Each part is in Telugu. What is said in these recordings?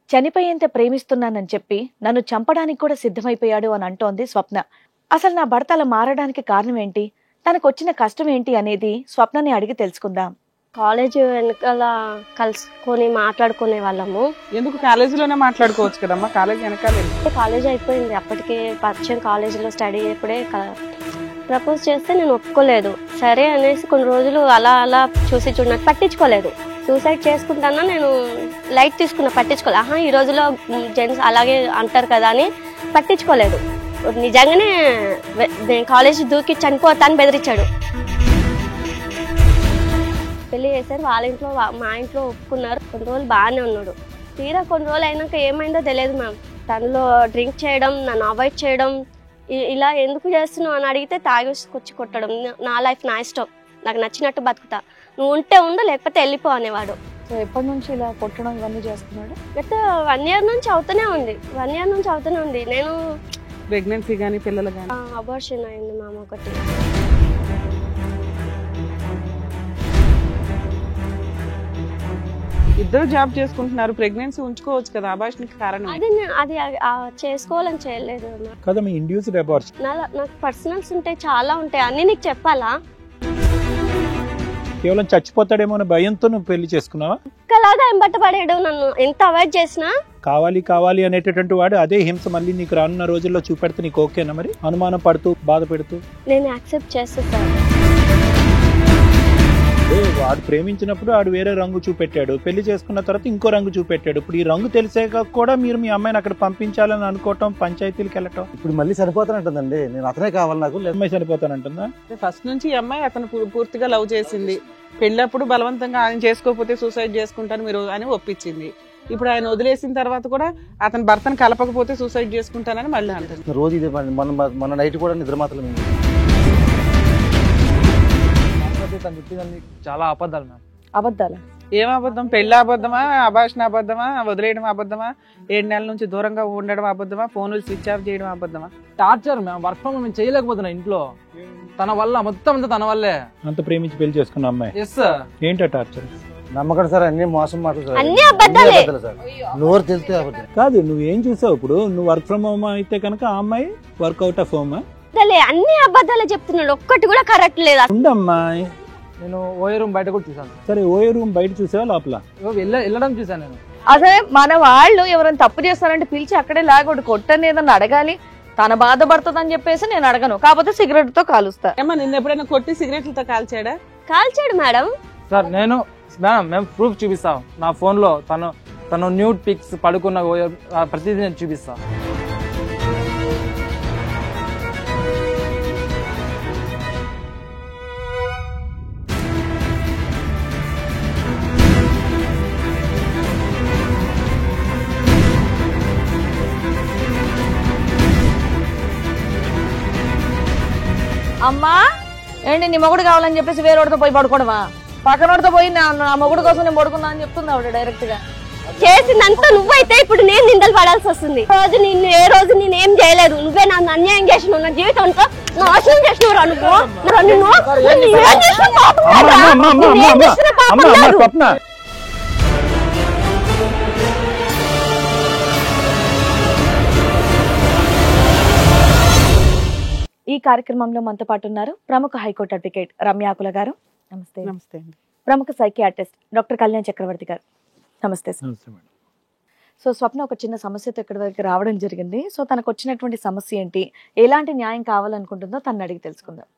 చనిపోయేంత ప్రేమిస్తున్నానని చెప్పి నన్ను చంపడానికి కూడా సిద్ధమైపోయాడు అని అంటోంది స్వప్న. అసలు నా భర్త అలా మారడానికి కారణం ఏంటి, తనకొచ్చిన కష్టం ఏంటి అనేది స్వప్నని అడిగి తెలుసుకుందాం. కాలేజ్ వెనకాల కలుసుకొని మాట్లాడుకునే వాళ్ళము. ఎందుకు కాలేజీలోనే మాట్లాడుకోవచ్చు కదమ్మా, కాలేజ్ వెనకాల కాలేజ్ అయిపోయింది అప్పటికే, పరిచయం కాలేజీలో స్టడీ అప్పుడే ప్రపోజ్ చేస్తే నేను ఒప్పుకోలేదు. సరే అనేసి కొన్ని రోజులు అలా అలా చూసి చూడనట్టు పట్టించుకోలేదు. సూసైడ్ చేసుకుంటానా నేను లైట్ తీసుకున్నా, పట్టించుకోలేదు. ఈ రోజులో జెంట్స్ అలాగే అంటారు కదా అని పట్టించుకోలేదు. నిజంగానే నేను కాలేజ్ దూకి చనిపోతాను బెదిరించాడు. పెళ్లి చేశారు, వాళ్ళ ఇంట్లో మా ఇంట్లో ఒప్పుకున్నారు. కొన్ని రోజులు బాగానే ఉన్నాడు. తీరా కొన్ని రోజులు అయినాక ఏమైందో తెలియదు మ్యామ్. తనలో డ్రింక్ చేయడం, నన్ను అవాయిడ్ చేయడం, ఇలా ఎందుకు చేస్తున్నావు అని అడిగితే తాగేసుకొచ్చి కొట్టడం. నా లైఫ్ నా ఇష్టం, నాకు నచ్చినట్టు బతుకుతా, నువ్వు ఉంటే ఉండు లేకపోతే వెళ్ళిపో అనేవాడు. సో ఎప్పటి నుంచి ఇలా కొట్టడం ఇవన్నీ చేస్తున్నాడు? గత 1 year నుంచి అవుతూనే ఉంది. నేను ప్రెగ్నెన్సీ కానీ పిల్లలు కానీ అబార్షన్ అయింది మ్యామ్ ఒకటి. ఇద్దరు జాబ్ చేసుకుంటున్నారు, ప్రెగ్నెన్సీ ఉంచుకోవచ్చు కదా, అబార్షన్కి కారణం అది చేసుకోవాలని చేయలేదు. నాకు పర్సనల్స్ ఉంటాయి, చాలా ఉంటాయి, అన్ని నీకు చెప్పాలా? కేవలం చచ్చిపోతాడేమో అనే భయంతో నువ్వు పెళ్లి చేసుకున్నావా? ఇంకలాగా ఎంబట్టపడాడు, నన్ను ఎంత అవాయిడ్ చేసినా. కావాలి అనేటటువంటి వాడు అదే హింస మళ్ళీ నీకు రానున్న రోజుల్లో చూపెడితే నీకు ఓకేనా? మరి అనుమానం పడుతూ బాధ పెడుతూ నేను యాక్సెప్ట్ చేస్తాను. వాడు ప్రేమించినప్పుడు వాడు వేరే రంగు చూపెట్టాడు, పెళ్లి చేసుకున్న తర్వాత ఇంకో రంగు చూపెట్టాడు. ఇప్పుడు ఈ రంగు తెలిసాక కూడా మీరు మీ అమ్మాయిని అక్కడ పంపించాలని అనుకోవటం, పంచాయతీలకు వెళ్ళటం. ఇప్పుడు మళ్ళీ సరిపోతానంటుందండి, నేను అతనే కావాలి, నాకు అమ్మాయి సరిపోతానంటుందా? ఫస్ట్ నుంచి ఈ అమ్మాయి అతను పూర్తిగా లవ్ చేసింది. పెళ్ళప్పుడు బలవంతంగా ఆయన చేసుకోకపోతే సూసైడ్ చేసుకుంటాను మీరు అని ఒప్పించింది. ఇప్పుడు ఆయన వదిలేసిన తర్వాత కూడా అతని భర్తను కలపకపోతే సూసైడ్ చేసుకుంటానని మళ్ళీ అంటుంది. రోజు ఇది మన నైట్ కూడా నిద్ర మాత్రం. తను చెప్పింది చాలా అబద్ధాలు మ్యామ్. అబద్ధాలా? ఏం అబద్ధం? పెళ్లి అబద్ధమా, అభాషణ అబద్ధమా, వదిలేయడం అబద్ధమా, 7 నెలల నుంచి దూరంగా ఉండడం అబద్ధమా, ఫోన్లు స్విచ్ ఆఫ్ చేయడం అబద్ధమా? Torture ma'am, work from home చేయలేకపోతున్నా ఇంట్లో. తన వల్ల మొత్తం అంతా తన వల్లే. అంత ప్రేమించి పెళ్లి చేసుకున్న అమ్మాయి ఎస్ సార్. ఏంటో టార్చర్? నమ్మకం సార్, అన్ని మోసం మాటలు సార్, అన్ని అబద్ధాలే సార్. నోరు తెలిస్తే అబద్ధం కాదు. నువ్వేం చూసావు? ఇప్పుడు నువ్వు వర్క్ ఫ్రమ్ హోమ్ అయితే కనుక ఆ అమ్మాయి వర్క్అవుట్ ఆఫ్ హోమ్. అన్ని అబద్ధాలే చెప్తున్నాడు, ఒక్కటి కూడా కరెక్ట్ లేదు. ఉండమ్మాయి, నేను ఓఏ రూమ్ బయట కూడా చూసాను. సరే, ఓఏ రూమ్ బయట చూసావా లోపల? వెళ్ళడం చూసాను నేను. అదే మన వాళ్ళు ఎవరైనా తప్పు చేస్తారంటే పిలిచి అక్కడే లాగొడు కొట్టని ఏదన్నా అడగాలి. తన బాధపడుతుందని చెప్పేసి నేను అడగను, కాకపోతే సిగరెట్ తో కాలుస్తా. ఏమన్నా నిన్న ఎప్పుడైనా కొట్టి సిగరెట్లతో కాల్చాడా? కాల్చాడు మేడం. సార్ మేము ప్రూఫ్ చూపిస్తాం. నా ఫోన్ లో తను న్యూడ్ పిక్స్ పడుకున్న ప్రతిదీ నేను చూపిస్తా. అమ్మా ఏంటి నీ మొగుడు కావాలని చెప్పేసి వేరేవాడితో పోయి పడుకోవడమా? పక్కనోడితో పోయి నా మొగుడు కోసం నేను పడుకున్నా అని చెప్తుంది ఆవిడ డైరెక్ట్ గా. చేసిందంతా నువ్వైతే ఇప్పుడు నేను నిందలు పడాల్సి వస్తుంది. ఏ రోజు నేను ఏం చేయలేదు, నువ్వే నన్ను అన్యాయం చేసినావు, నా జీవితంతో నాశనం చేసినవు. ఈ కార్యక్రమంలో మనతో పాటు ఉన్నారు ప్రముఖ హైకోర్టు అడ్వకేట్ రమ్యాకుల గారు. నమస్తే. నమస్తే అండి. ప్రముఖ సైకియాట్రిస్ట్ డాక్టర్ కళ్యాణ్ చక్రవర్తి గారు. నమస్తే సార్. సో స్వప్న ఒక చిన్న సమస్యతో ఇక్కడి వరకు రావడం జరిగింది. సో తనకు వచ్చినటువంటి సమస్య ఏంటి, ఎలాంటి న్యాయం కావాలనుకుంటుందో తను అడిగి తెలుసుకుందాం.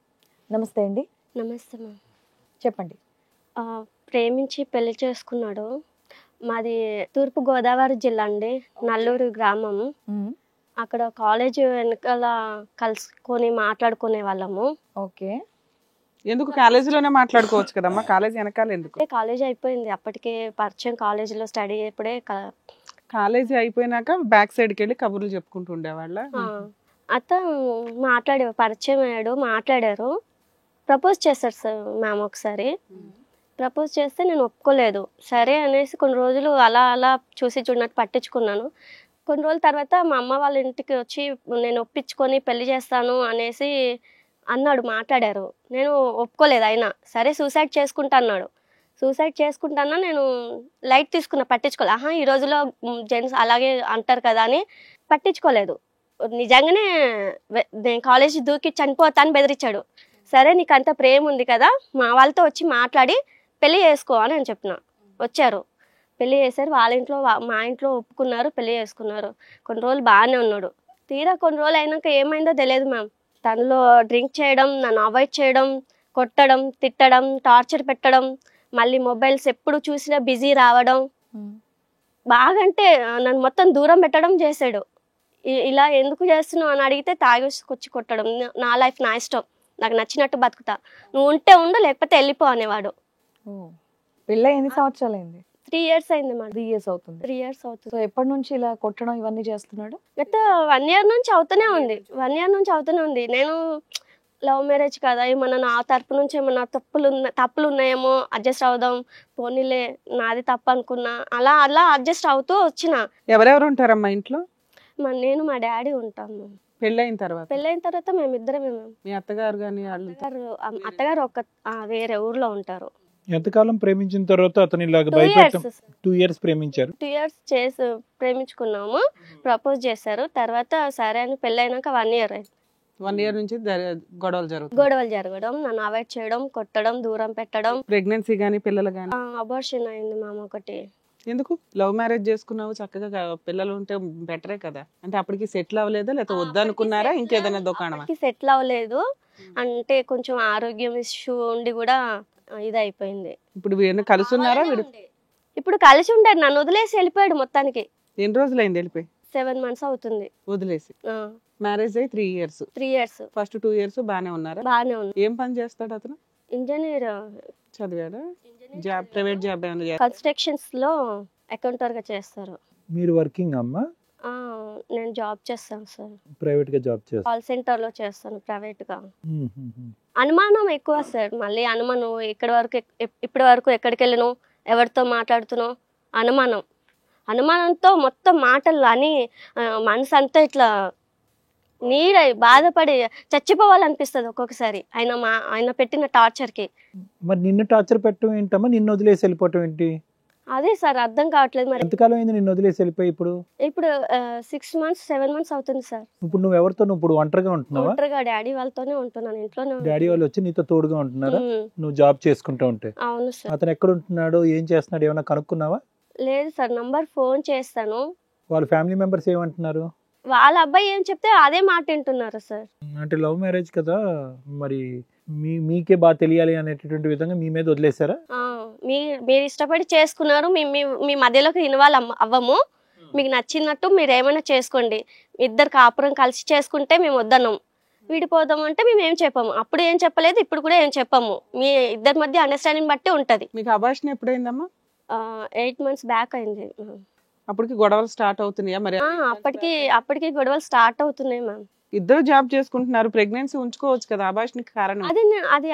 నమస్తే అండి. నమస్తే మ్యామ్. చెప్పండి. ప్రేమించి పెళ్లి చేసుకున్నాడు. మాది తూర్పు గోదావరి జిల్లా అండి, నల్లూరు గ్రామం. అక్కడ కాలేజ్ వెనకాల కలుసుకొని మాట్లాడుకునే వాళ్ళము. ఓకే. ఎందుకు కాలేజీలోనే మాట్లాడుకోవచ్చు కదమ్మా, కాలేజ్ వెనకాల ఎందుకు? కాలేజ్ అయిపోయింది అప్పటికే, పరిచయం కాలేజీలో స్టడీ అప్పుడే. కాలేజీ అయిపోయినాక బ్యాక్ సైడ్కి వెళ్ళి కబుర్లు చెప్పుకుంటూ ఉండేవాళ్ళ. అతను పరిచయం అయ్యాడు, మాట్లాడారు. ప్రపోజ్ చేశారు సార్ మ్యామ్ ఒకసారి. ప్రపోజ్ చేస్తే నేను ఒప్పుకోలేదు. సరే అనేసి కొన్ని రోజులు అలా అలా చూసి చూడనట్టు పట్టించుకున్నాను. కొన్ని రోజుల తర్వాత మా అమ్మ వాళ్ళ ఇంటికి వచ్చి నేను ఒప్పించుకొని పెళ్లి చేస్తాను అనేసి అన్నాడు, మాట్లాడారు. నేను ఒప్పుకోలేదు. అయినా సరే సూసైడ్ చేసుకుంటా అన్నాడు. సూసైడ్ చేసుకుంటానా నేను లైట్ తీసుకున్నా, పట్టించుకోలేదు. ఈ రోజులో జెంట్స్ అలాగే అంటారు కదా అని పట్టించుకోలేదు. నిజంగానే నేను కాలేజ్ దూకి చనిపోతా అని బెదిరించాడు. సరే నీకు అంత ప్రేమ ఉంది కదా, మా వాళ్ళతో వచ్చి మాట్లాడి పెళ్లి చేసుకో అని నేను చెప్పిన. వచ్చారు, పెళ్లి చేశారు. వాళ్ళ ఇంట్లో మా ఇంట్లో ఒప్పుకున్నారు, పెళ్లి చేసుకున్నారు. కొన్ని రోజులు బాగానే ఉన్నాడు. తీరా కొన్ని రోజులు అయినాక ఏమైందో తెలియదు మ్యామ్. తనలో డ్రింక్ చేయడం, నన్ను అవాయిడ్ చేయడం, కొట్టడం, తిట్టడం, టార్చర్ పెట్టడం, మళ్ళీ మొబైల్స్ ఎప్పుడు చూసినా బిజీ రావడం, బాగంటే నన్ను మొత్తం దూరం పెట్టడం చేశాడు. ఇలా ఎందుకు చేస్తున్నావు అని అడిగితే తాగొచ్చి కొట్టడం. నా లైఫ్ నా ఇష్టం, నాకు నచ్చినట్టు బతుకుతా, నువ్వు ఉంటే ఉండు లేకపోతే వెళ్ళిపో అనేవాడు. పెళ్ళి ఎన్ని సంవత్సరాలు అయింది? 3 years అయింది మేడం. 3 years అవుతుంది. 3 years అవుతుంది. సో ఎప్పటి నుంచి ఇలా కొట్టడం ఇవన్నీ చేస్తున్నాడు? గత 1 year నుంచి అవుతూనే ఉంది. 1 year నుంచి అవుతూనే ఉంది. నేను లవ్ మ్యారేజ్ కదా, ఏమన్నా నా తరపు నుంచి ఏమన్నా తప్పులు ఉన్నాయేమో, అడ్జస్ట్ అవుదాం, పోనీలే నాది తప్పు అనుకున్నా, అలా అలా అడ్జస్ట్ అవుతూ వచ్చిన. ఎవరెవరు ఉంటారమ్మా ఇంట్లో? నేను మా డాడీ ఉంటాము. పెళ్ళైన తర్వాత పెళ్ళైన తర్వాత మేమిద్దరమే. మీ అత్తగారు కానీ వాళ్ళు? అత్తగారు వేరే ఊర్లో ఉంటారు. ఎంతకాలం ప్రేమించిన తర్వాత అతను ఇలాగ 2 years. 2 years ప్రేమించారు. 2 years చేసి ప్రేమించుకున్నాము. ప్రపోజ్ చేశారు. తర్వాత సరే అని పెళ్ళైనాక 1 year అయింది. 1 year నుంచి గొడవలు జరగడం, నన్ను అవాయిడ్ చేయడం, కొట్టడం, దూరం పెట్టడం. ప్రెగ్నెన్సీ గానీ పిల్లలు గానీ? అబార్షన్ అయింది మామ ఒకటి. ఎందుకు లవ్ మ్యారేజ్ చేసుకున్నావు? చక్కగా పిల్లలు ఉంటే బెటరే కదా. అంటే అప్పటికి సెటిల్ అవ్వలేదా లేకపోతే వద్దనుకున్నారా? ఇంకేదైనా దుకాణమా? సెటిల్ అవ్వలేదు, అంటే కొంచెం ఆరోగ్యం ఇష్యూ ఉండి కూడా ఇది అయిపోయింది. ఇప్పుడు వీళ్ళు కలిసి ఉన్నారా? ఇప్పుడు కలిసి ఉంటాడు, నన్ను వదిలేసి వెళ్ళిపోయాడు మొత్తానికి. ఎన్ని రోజులు అయింది వెళ్ళిపోయి? 7 months అవుతుంది వదిలేసి. మ్యారేజ్ అయ్యి 3 years. 3 years. ఫస్ట్ 2 years బానే ఉన్నారా? బానే ఉంది. ఏం పని చేస్తాడు అతను? ఇంజనీర్ చదివాడా? జాబ్, ప్రైవేట్ జాబ్ ఏమైనా? కన్స్ట్రక్షన్స్ లో అకౌంటర్ గా చేస్తారు. మీరు వర్కింగ్ అమ్మా? నేను జాబ్ చేస్తాను సార్. ప్రైవేట్ గా జాబ్ చేస్తాను. కాల్ సెంటర్ లో చేస్తాను ప్రైవేట్ గా. అనుమానం ఎక్కువ సార్. మళ్ళీ అనుమానం ఇప్పటి వరకు ఎక్కడికి వెళ్ళను, ఎవరితో మాట్లాడుతున్నావు, అనుమానంతో మొత్తం మాటలు అని మనసు అంతా ఇట్లా బాధపడి చచ్చిపోవాలనిపిస్తుంది ఒక్కొక్కసారి ఆయన పెట్టిన టార్చర్ కి. మరి నిన్ను టార్చర్ పెట్టడం ఏంటమ్మా? నిన్ను వదిలేసి వెళ్ళిపోవటం ఏంటి? అదే సార్ అర్థం కావట్లేదు. మరి ఎంతకాలం అయింది నిన్ను వదిలేసి వెళ్ళిపోయి? ఇప్పుడు 6 months 7 months అవుతుంది సార్. ఇప్పుడు నువ్వు ఎవరితో? నువ్వు ఇప్పుడు ఒంటరిగా ఉంటున్నావా? ఒంటరిగా డాడీ వాళ్ళతోనే ఉంటున్నాను, ఇంట్లోనే. డాడీ వాళ్ళు వచ్చి నీతో తోడుగా ఉంటున్నారా? నువ్వు జాబ్ చేసుకుంటూ ఉంటే? అవును సార్. అతను ఎక్కడ ఉంటున్నాడు, ఏం చేస్తున్నాడు, ఏమైనా కనుక్కున్నావా? లేదు సార్, నంబర్ ఫోన్ చేస్తాను. వాళ్ళ ఫ్యామిలీ మెంబర్స్ ఏమంటున్నారు? వాళ్ళ అబ్బాయి ఏం చెప్తే అదే మాట వింటున్నారు సార్. అంటే లవ్ మ్యారేజ్ కదా, మరి మీకే బాగా తెలియాలి అనేటటువంటి విధంగా మీ మీద వదిలేసారా? మీరు ఇష్టపడి చేసుకున్నారు, మీ మధ్యలోకి ఇన్వాల్వ్ అవ్వము, మీకు నచ్చినట్టు మీరు ఏమైనా చేసుకోండి, ఇద్దరు కాపురం కలిసి చేసుకుంటే మేము వద్దన్నాం, విడిపోదాం అంటే మేము ఏం చెప్పాము. అప్పుడు ఏం చెప్పలేదు, ఇప్పుడు కూడా ఏం చెప్పాము. మీ ఇద్దరి మధ్య అండర్స్టాండింగ్ బట్టి ఉంటది. మీకు అబార్షన్ ఎప్పుడైందమ్మా? 8 months బ్యాక్ అయింది. అప్పటికి గొడవలు స్టార్ట్ అవుతున్నాయా? మరి అప్పటికి గొడవలు స్టార్ట్ అవుతున్నాయి మ్యామ్. ఇద్దరు జాబ్ చేసుకుంటున్నారు, ప్రెగ్నెన్సీ ఉంచుకోవచ్చు కదా, అబార్షన్ కి కారణం? అది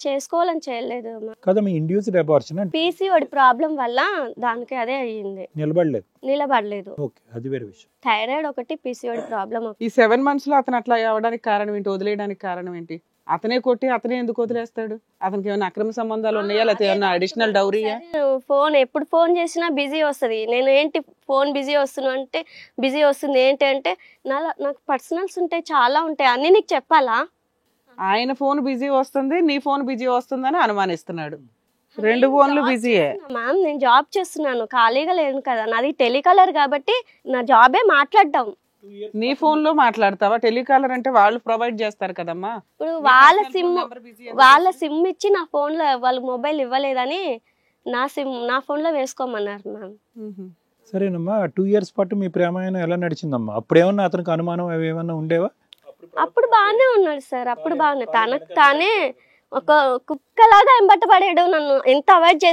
చేసుకోవాలని చేయలేదు కదా, మీ ఇండ్యూస్డ్ అబార్షన్. పీసీఓడి ప్రాబ్లం వల్ల దానికి అదే అయ్యింది, నిలబడలేదు. ఓకే, అది వేరే విషయం. థైరాయిడ్ ఒకటి, పీసీఓడి ప్రాబ్లం. ఈ 7 months లో అతను అట్లా అవ్వడానికి కారణం ఏంటి? వదిలేయడానికి కారణం ఏంటి? అతనే కొట్టి అతనే ఎందుకు వదిలేస్తాడు? అతనికి ఏమైనా అక్రమ సంబంధాలు ఉన్నాయా లేకపోతే ఏమైనా అడిషనల్ డౌరీయా? ఎప్పుడు ఫోన్ చేసినా బిజీ వస్తుంది. నేను ఏంటి ఫోన్ బిజీ వస్తున్నా అంటే బిజీ వస్తుంది ఏంటి అంటే నాకు పర్సనల్స్ ఉంటాయి, చాలా ఉంటాయి, అన్ని నీకు చెప్పాలా? ఆయన ఫోన్ బిజీ వస్తుంది, నీ ఫోన్ బిజీ వస్తుందని అనుమానిస్తున్నాడు. 2 ఫోన్లు బిజీయే. మ్యామ్ నేను జాబ్ చేస్తున్నాను, ఖాళీగా లేను కదా, నాది టెలికాలర్ కాబట్టి నా జాబే మాట్లాడడం. నీ ఫోన్ లో మాట్లాడతావా? టెలికాలర్ అంటే వాళ్ళు ప్రొవైడ్ చేస్తారు కదమ్మా. ఇప్పుడు వాళ్ళ సిమ్ ఇచ్చి నా ఫోన్ లో వాళ్ళ మొబైల్ ఇవ్వలేదని నా ఫోన్ లో వేసుకోమన్నారు మ్యామ్. సరేనమ్మా, 2 years పాటు మీ ప్రేమాయణం ఎలా నడిచిందమ్మా? అప్పుడేమన్నా అతనికి అనుమానం అవి ఏమన్నా ఉండేవా? అప్పుడు బాగానే ఉన్నాడు సార్, అప్పుడు బాగానే తనకు తానే ఒక కుక్కలాగా ఎంబట్టపడాడు. నన్ను ఎంత అవాయిడ్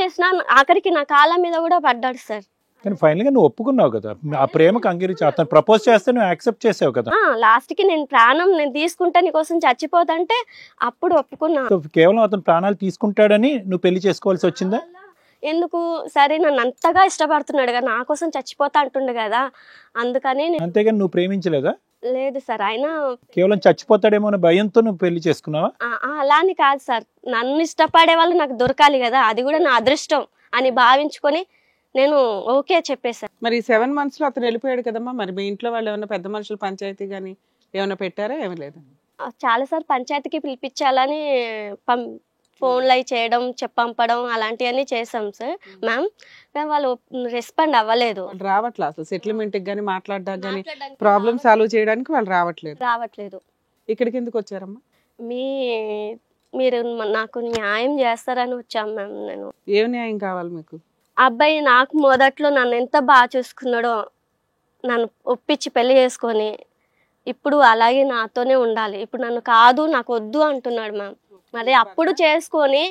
చేసినా, ఆఖరికి నా కాళ్ళ మీద కూడా పడ్డాడు సార్. కానీ ఫైనల్ గా నువ్వు ఒప్పుకున్నావు కదా, ఆ ప్రేమకు అంగీకరించి అతను ప్రపోజ్ చేస్తే నువ్వు యాక్సెప్ట్ చేసావు కదా. లాస్ట్ కి నేను తీసుకుంటా నీ కోసం చచ్చిపోతుంటే అప్పుడు ఒప్పుకున్నా. కేవలం అతను ప్రాణాలు తీసుకుంటాడని నువ్వు పెళ్లి చేసుకోవాల్సి వచ్చిందా? ఎందుకు? సరే నన్ను అంతగా ఇష్టపడుతున్నాడు కదా, నా కోసం చచ్చిపోతా అంటుండే కదా, అందుకని. అంతేగాని నువ్వు ప్రేమించలేదా? లేదు సార్. అయినా కేవలం చచ్చిపోతాడేమో అనే భయంతో నువ్వు పెళ్లి చేసుకున్నావా? అలా అని కాదు సార్. నన్ను ఇష్టపడే వాళ్ళు నాకు దొరకాలి కదా, అది కూడా నా అదృష్టం అని భావించుకొని నేను ఓకే చెప్పేశాను. మరి 7 months లో అతను వెళ్ళిపోయాడు కదమ్మా, మరి మీ ఇంట్లో వాళ్ళు ఏమైనా పెద్ద మనుషులు పంచాయతీ కానీ ఏమైనా పెట్టారా? ఏమీ లేదు. చాలాసార్లు పంచాయతీకి పిలిపించాలని ఫోన్లు అవి చేయడం, పంపడం అలాంటివన్నీ చేసాం సార్ మ్యామ్. కానీ వాళ్ళు రెస్పాండ్ అవ్వలేదు. వాళ్ళు రావట్లే అసలు సెటిల్మెంట్కి కానీ మాట్లాడడానికి కానీ ప్రాబ్లమ్ సాల్వ్ చేయడానికి వాళ్ళు రావట్లేదు. ఇక్కడికి ఎందుకు వచ్చారమ్మా? మీరు నాకు న్యాయం చేస్తారని వచ్చాను మ్యామ్. నేను ఏం న్యాయం కావాలి మీకు? అబ్బాయి నాకు మొదట్లో నన్ను ఎంత బాగా చూసుకున్నాడో, నన్ను ఒప్పించి పెళ్లి చేసుకొని ఇప్పుడు అలాగే నాతోనే ఉండాలి. ఇప్పుడు నన్ను కాదు, నాకు వద్దు అంటున్నాడు మ్యామ్. మరి అప్పుడు చేసుకొని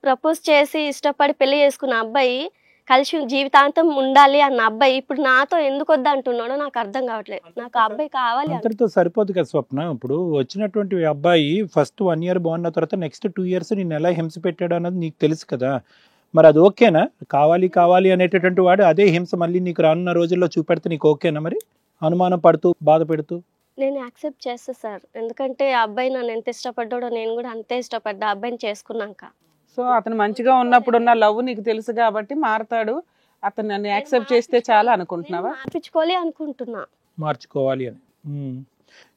ప్రపోజ్ చేసి ఇష్టపడి పెళ్లి చేసుకున్న అబ్బాయి, కలిసి జీవితాంతం ఉండాలి అన్న అబ్బాయి ఇప్పుడు నాతో ఎందుకు వద్దు అంటున్నాడో నాకు అర్థం కావట్లేదు. నాకు ఆ అబ్బాయి కావాలి. అంతటితో సరిపోదు కదా స్వప్న. ఇప్పుడు వచ్చినటువంటి అబ్బాయి ఫస్ట్ 1 year బాగున్న తర్వాత నెక్స్ట్ 2 years నేను ఎలా హింస పెట్టాడు అన్నది నీకు తెలుసు కదా. మరి అది ఓకేనా? కావాలి అనేటటువంటి వాడు అదే హింస మళ్ళీ నీకు రానున్న రోజుల్లో చూపెడితే నీకు ఓకేనా? మరి అనుమానం పడుతూ బాధ పెడుతూ నేను యాక్సెప్ట్ చేస్తా సార్. ఎందుకంటే ఆ అబ్బాయి నన్ను ఎంత ఇష్టపడ్డాడో నేను కూడా అంతే ఇష్టపడ్డా అబ్బాయిని చేసుకున్నాక. సో అతను మంచిగా ఉన్నప్పుడు ఉన్న లవ్ నీకు తెలుసు కాబట్టి మారతాడు, అతను నన్ను యాక్సెప్ట్ చేస్తే చాలా అనుకుంటున్నావా? మార్పించుకోవాలి అనుకుంటున్నా. మార్చుకోవాలి అని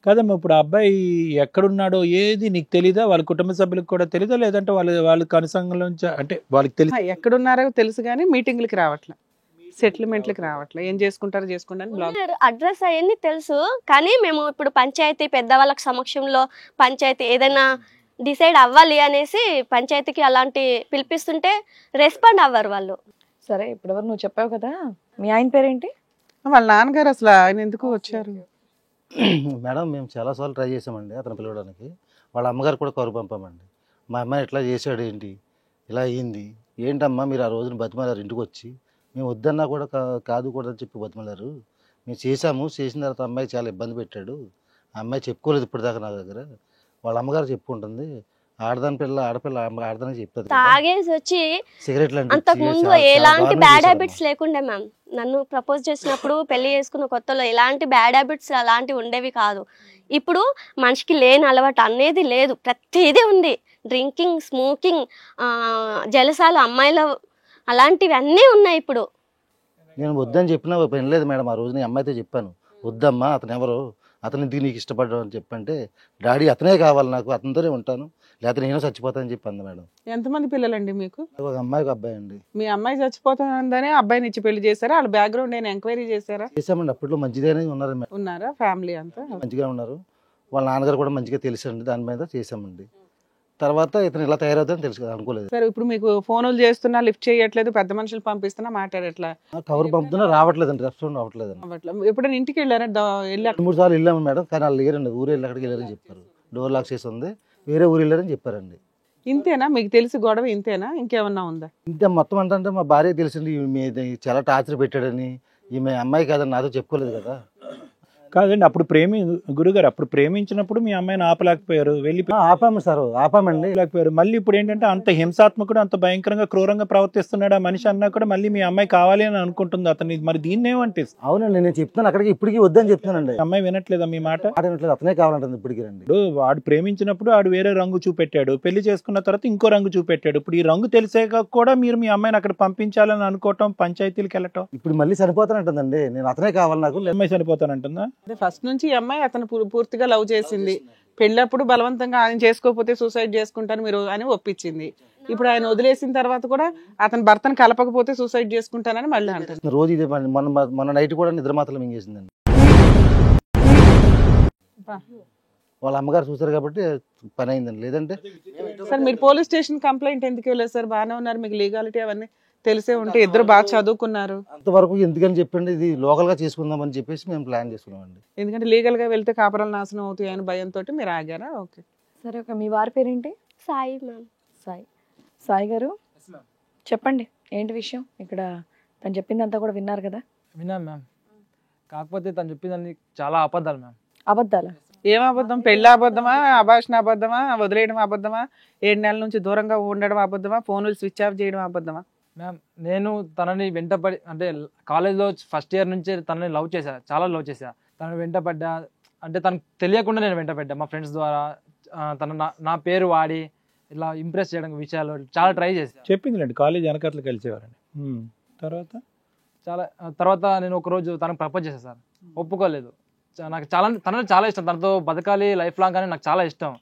కదమ్మా. ఇప్పుడు ఆ అబ్బాయి ఎక్కడున్నాడో ఏది నీకు తెలీదా? వాళ్ళ కుటుంబ సభ్యులకు కూడా తెలీదా? లేదంటే వాళ్ళకి అనుసంగంలోంచి అంటే వాళ్ళకి తెలియదు ఎక్కడున్నారో తెలుసు కానీ మీటింగ్లకి రావట్లే, సెటిల్మెంట్లకి రావట్లే, ఏం చేసుకుంటారో చేసుకుంటాను బ్లాగ్. అడ్రస్ అవన్నీ తెలుసు కానీ మేము ఇప్పుడు పంచాయతీ పెద్దవాళ్ళకి సమక్షంలో పంచాయతీ ఏదైనా డిసైడ్ అవ్వాలి అనేసి పంచాయతీకి అలాంటి పిలిపిస్తుంటే రెస్పాండ్ అవ్వరు వాళ్ళు. సరే ఇప్పుడు ఎవరు నువ్వు చెప్పావు కదా, మీ ఆయన పేరేంటి? వాళ్ళ నాన్నగారు అసలు ఆయన ఎందుకు వచ్చారు? మేడం మేము చాలాసార్లు ట్రై చేసామండి అతను పిలవడానికి. వాళ్ళ అమ్మగారు కూడా కౌరు పంపామండి. మా అమ్మాయి ఎట్లా చేశాడు, ఏంటి ఇలా అయ్యింది, ఏంటమ్మా మీరు ఆ రోజున బతిమాలారు ఇంటికి వచ్చి. మేము వద్దన్నా కూడా కాదు కూడా అని చెప్పి బతిమాలారు. మేము చేసిన తర్వాత అమ్మాయి చాలా ఇబ్బంది పెట్టాడు. ఆ అమ్మాయి చెప్పుకోలేదు ఇప్పటిదాకా నా దగ్గర. వాళ్ళ అమ్మగారు చెప్పుకుంటుంది. ఆడదానికి చెప్తుంది. తాగేసి వచ్చి సిగరెట్లు అంతకు ముందు ఎలాంటి బ్యాడ్ హ్యాబిట్స్ లేకుండే మ్యామ్. నన్ను ప్రపోజ్ చేసినప్పుడు పెళ్లి చేసుకున్న కొత్తలో ఎలాంటి బ్యాడ్ హ్యాబిట్స్ అలాంటివి ఉండేవి కాదు. ఇప్పుడు మనిషికి లేని అలవాటు అనేది లేదు, ప్రతిదీ ఉంది. డ్రింకింగ్, స్మోకింగ్, జలసాలు, అమ్మాయిలు అలాంటివి అన్నీ ఉన్నాయి ఇప్పుడు. నేను వద్దని చెప్పినా వినలేదు మేడం. ఆ రోజు నేను అమ్మాయితో చెప్పాను, వద్దమ్మా అతను ఎవరు, అతను ఎందుకు నీకు ఇష్టపడ్డావు అని చెప్పంటే, డాడీ అతనే కావాలి నాకు, అతనితోనే ఉంటాను లేకపోతే నేను చచ్చిపోతానని చెప్పి అంది మేడం. ఎంతమంది పిల్లలండి మీకు? ఒక అమ్మాయి ఒక అబ్బాయి అండి. మీ అమ్మాయి చచ్చిపోతుందనే అబ్బాయిని ఇచ్చి పెళ్లి చేశారా? వాళ్ళ బ్యాక్గ్రౌండ్ నేను ఎంక్వైరీ చేశారా? చేసామండి. అప్పట్లో మంచిగానే ఉన్నారు మేడం. ఉన్నారా? ఫ్యామిలీ అంతా మంచిగా ఉన్నారు. వాళ్ళ నాన్నగారు కూడా మంచిగా తెలుసండి. దాని మీద చేసామండి. తర్వాత ఇతను ఇలా తయారవుతుందని తెలుసు కదా, అనుకోలేదు. సరే ఇప్పుడు మీకు ఫోన్లు చేస్తున్నా లిఫ్ట్ చేయట్లేదు, పెద్ద మనుషులు పంపిస్తున్నా మాట్లాడట్లా, కవర్ పంపుతున్నా రావట్లేదండి, రెస్పాండ్ అవ్వట్లేదండి. అట్లా ఎప్పుడైనా ఇంటికి వెళ్ళారా? వెళ్ళి 3 సార్లు వెళ్ళాము మేడం, కానీ వాళ్ళు లేరండి. ఊరు వెళ్ళి అక్కడికి వెళ్ళారని చెప్పారు. డోర్ లాక్ చేసి ఉంది, వేరే ఊరు వెళ్ళారని చెప్పారండి. ఇంతేనా మీకు తెలిసి గొడవ? ఇంతేనా, ఇంకేమన్నా ఉందా? ఇంతే మొత్తం అంటే మా భార్య తెలిసింది ఈమె చాలా టార్చర్ పెట్టాడని. ఈమె అమ్మాయి కాదని నాతో చెప్పుకోలేదు కదా. కాదండి, అప్పుడు గురుగారు అప్పుడు ప్రేమించినప్పుడు మీ అమ్మాయిని ఆపలేకపోయారు, ఆపాము సార్, ఆపామండి. లేకపోయారు. మళ్ళీ ఇప్పుడు ఏంటంటే అంత హింసాత్మకుడు, అంత భయంకరంగా క్రూరంగా ప్రవర్తిస్తున్నాడు ఆ మనిషి అన్నా కూడా మళ్ళీ మీ అమ్మాయి కావాలి అని అనుకుంటుంది అతన్ని. మరి దీన్ని ఏమంటే? అవునండి, నేను చెప్తాను అక్కడికి ఇప్పటికీ వద్దని చెప్తానండి. అమ్మాయి వినట్లేదా మీ మాట? వినట్లేదు, అతనే కావాలంటుంది ఇప్పటికీ రండి. ఇప్పుడు వాడు ప్రేమించినప్పుడు వాడు వేరే రంగు చూపెట్టాడు, పెళ్లి చేసుకున్న తర్వాత ఇంకో రంగు చూపెట్టాడు. ఇప్పుడు ఈ రంగు తెలిసాక కూడా మీరు మీ అమ్మాయిని అక్కడ పంపించాలని అనుకోవటం, పంచాయతీలకు వెళ్ళటం. ఇప్పుడు మళ్ళీ చనిపోతానంటుందండి. నేను అతనే కావాలి నాకు. అమ్మాయి చనిపోతానంటుందా? ఫస్ట్ నుంచి ఈ అమ్మాయి అతను పూర్తిగా లవ్ చేసింది. పెళ్ళప్పుడు బలవంతంగా ఆయన చేసుకోకపోతే సూసైడ్ చేసుకుంటాను మీరు అని ఒప్పించింది. ఇప్పుడు ఆయన వదిలేసిన తర్వాత కూడా అతను భర్తను కలపకపోతే సూసైడ్ చేసుకుంటానని మళ్ళీ అంటారు. రోజు ఇదే మొన్న నైట్ కూడా నిద్రమాత్రలు మింగేసిందండి. వాళ్ళ అమ్మగారు చూసారు కాబట్టి పని అయిందండి. లేదంటే సార్ మీరు పోలీస్ స్టేషన్ కంప్లైంట్ ఎందుకు వెళ్ళలేదు సార్? బాగానే ఉన్నారు, మీకు లీగాలిటీ అవన్నీ తెలిసే ఉంటే, ఇద్దరు బాగా చదువుకున్నారు. అంతవరకు ఎందుకని చెప్పండి, ఇది లోకల్ గా చేసుకుందాం అని చెప్పేసి మేము ప్లాన్ చేసుకున్నామండి. ఎందుకంటే లీగల్ గా వెళ్తే కాపురాలు నాశనం అవుతాయి అని భయంతో మీరు ఆగారా? ఓకే సరే, మీ వారి పేరేంటి? సాయి మ్యామ్. సాయి గారు చెప్పండి, ఏంటి విషయం? ఇక్కడ తను చెప్పిందంతా కూడా విన్నారు కదా? విన్నాం మ్యామ్. కాకపోతే తను చెప్పిందని చాలా అబద్ధాలు మ్యామ్. అబద్ధాలు? ఏం అబద్ధం? పెళ్ళి అబద్ధమా, అభాషణ అబద్ధమా, వదిలేయడం అబద్ధమా, 7 నెలల నుంచి దూరంగా ఉండడం అబద్ధమా, ఫోన్లు స్విచ్ ఆఫ్ చేయడం అబద్ధమా? మ్యామ్ నేను తనని వెంటపడి అంటే కాలేజ్లో ఫస్ట్ ఇయర్ నుంచే తనని లవ్ చేశా, చాలా లవ్ చేశా. తను వెంటపడ్డా, అంటే తనకు తెలియకుండా నేను వెంట పెట్టా మా ఫ్రెండ్స్ ద్వారా. తను నా పేరు వాడి ఇలా ఇంప్రెస్ చేయడానికి విషయాలు చాలా ట్రై చేశాను. చెప్పిందిలేండి కాలేజ్ వెనకట్లు కలిసేవారని. తర్వాత నేను ఒకరోజు తనకు ప్రపోజ్ చేశాను సార్. ఒప్పుకోలేదు. నాకు తనలో చాలా ఇష్టం, తనతో బతకాలి లైఫ్ లాంగ్ అని నాకు చాలా ఇష్టం.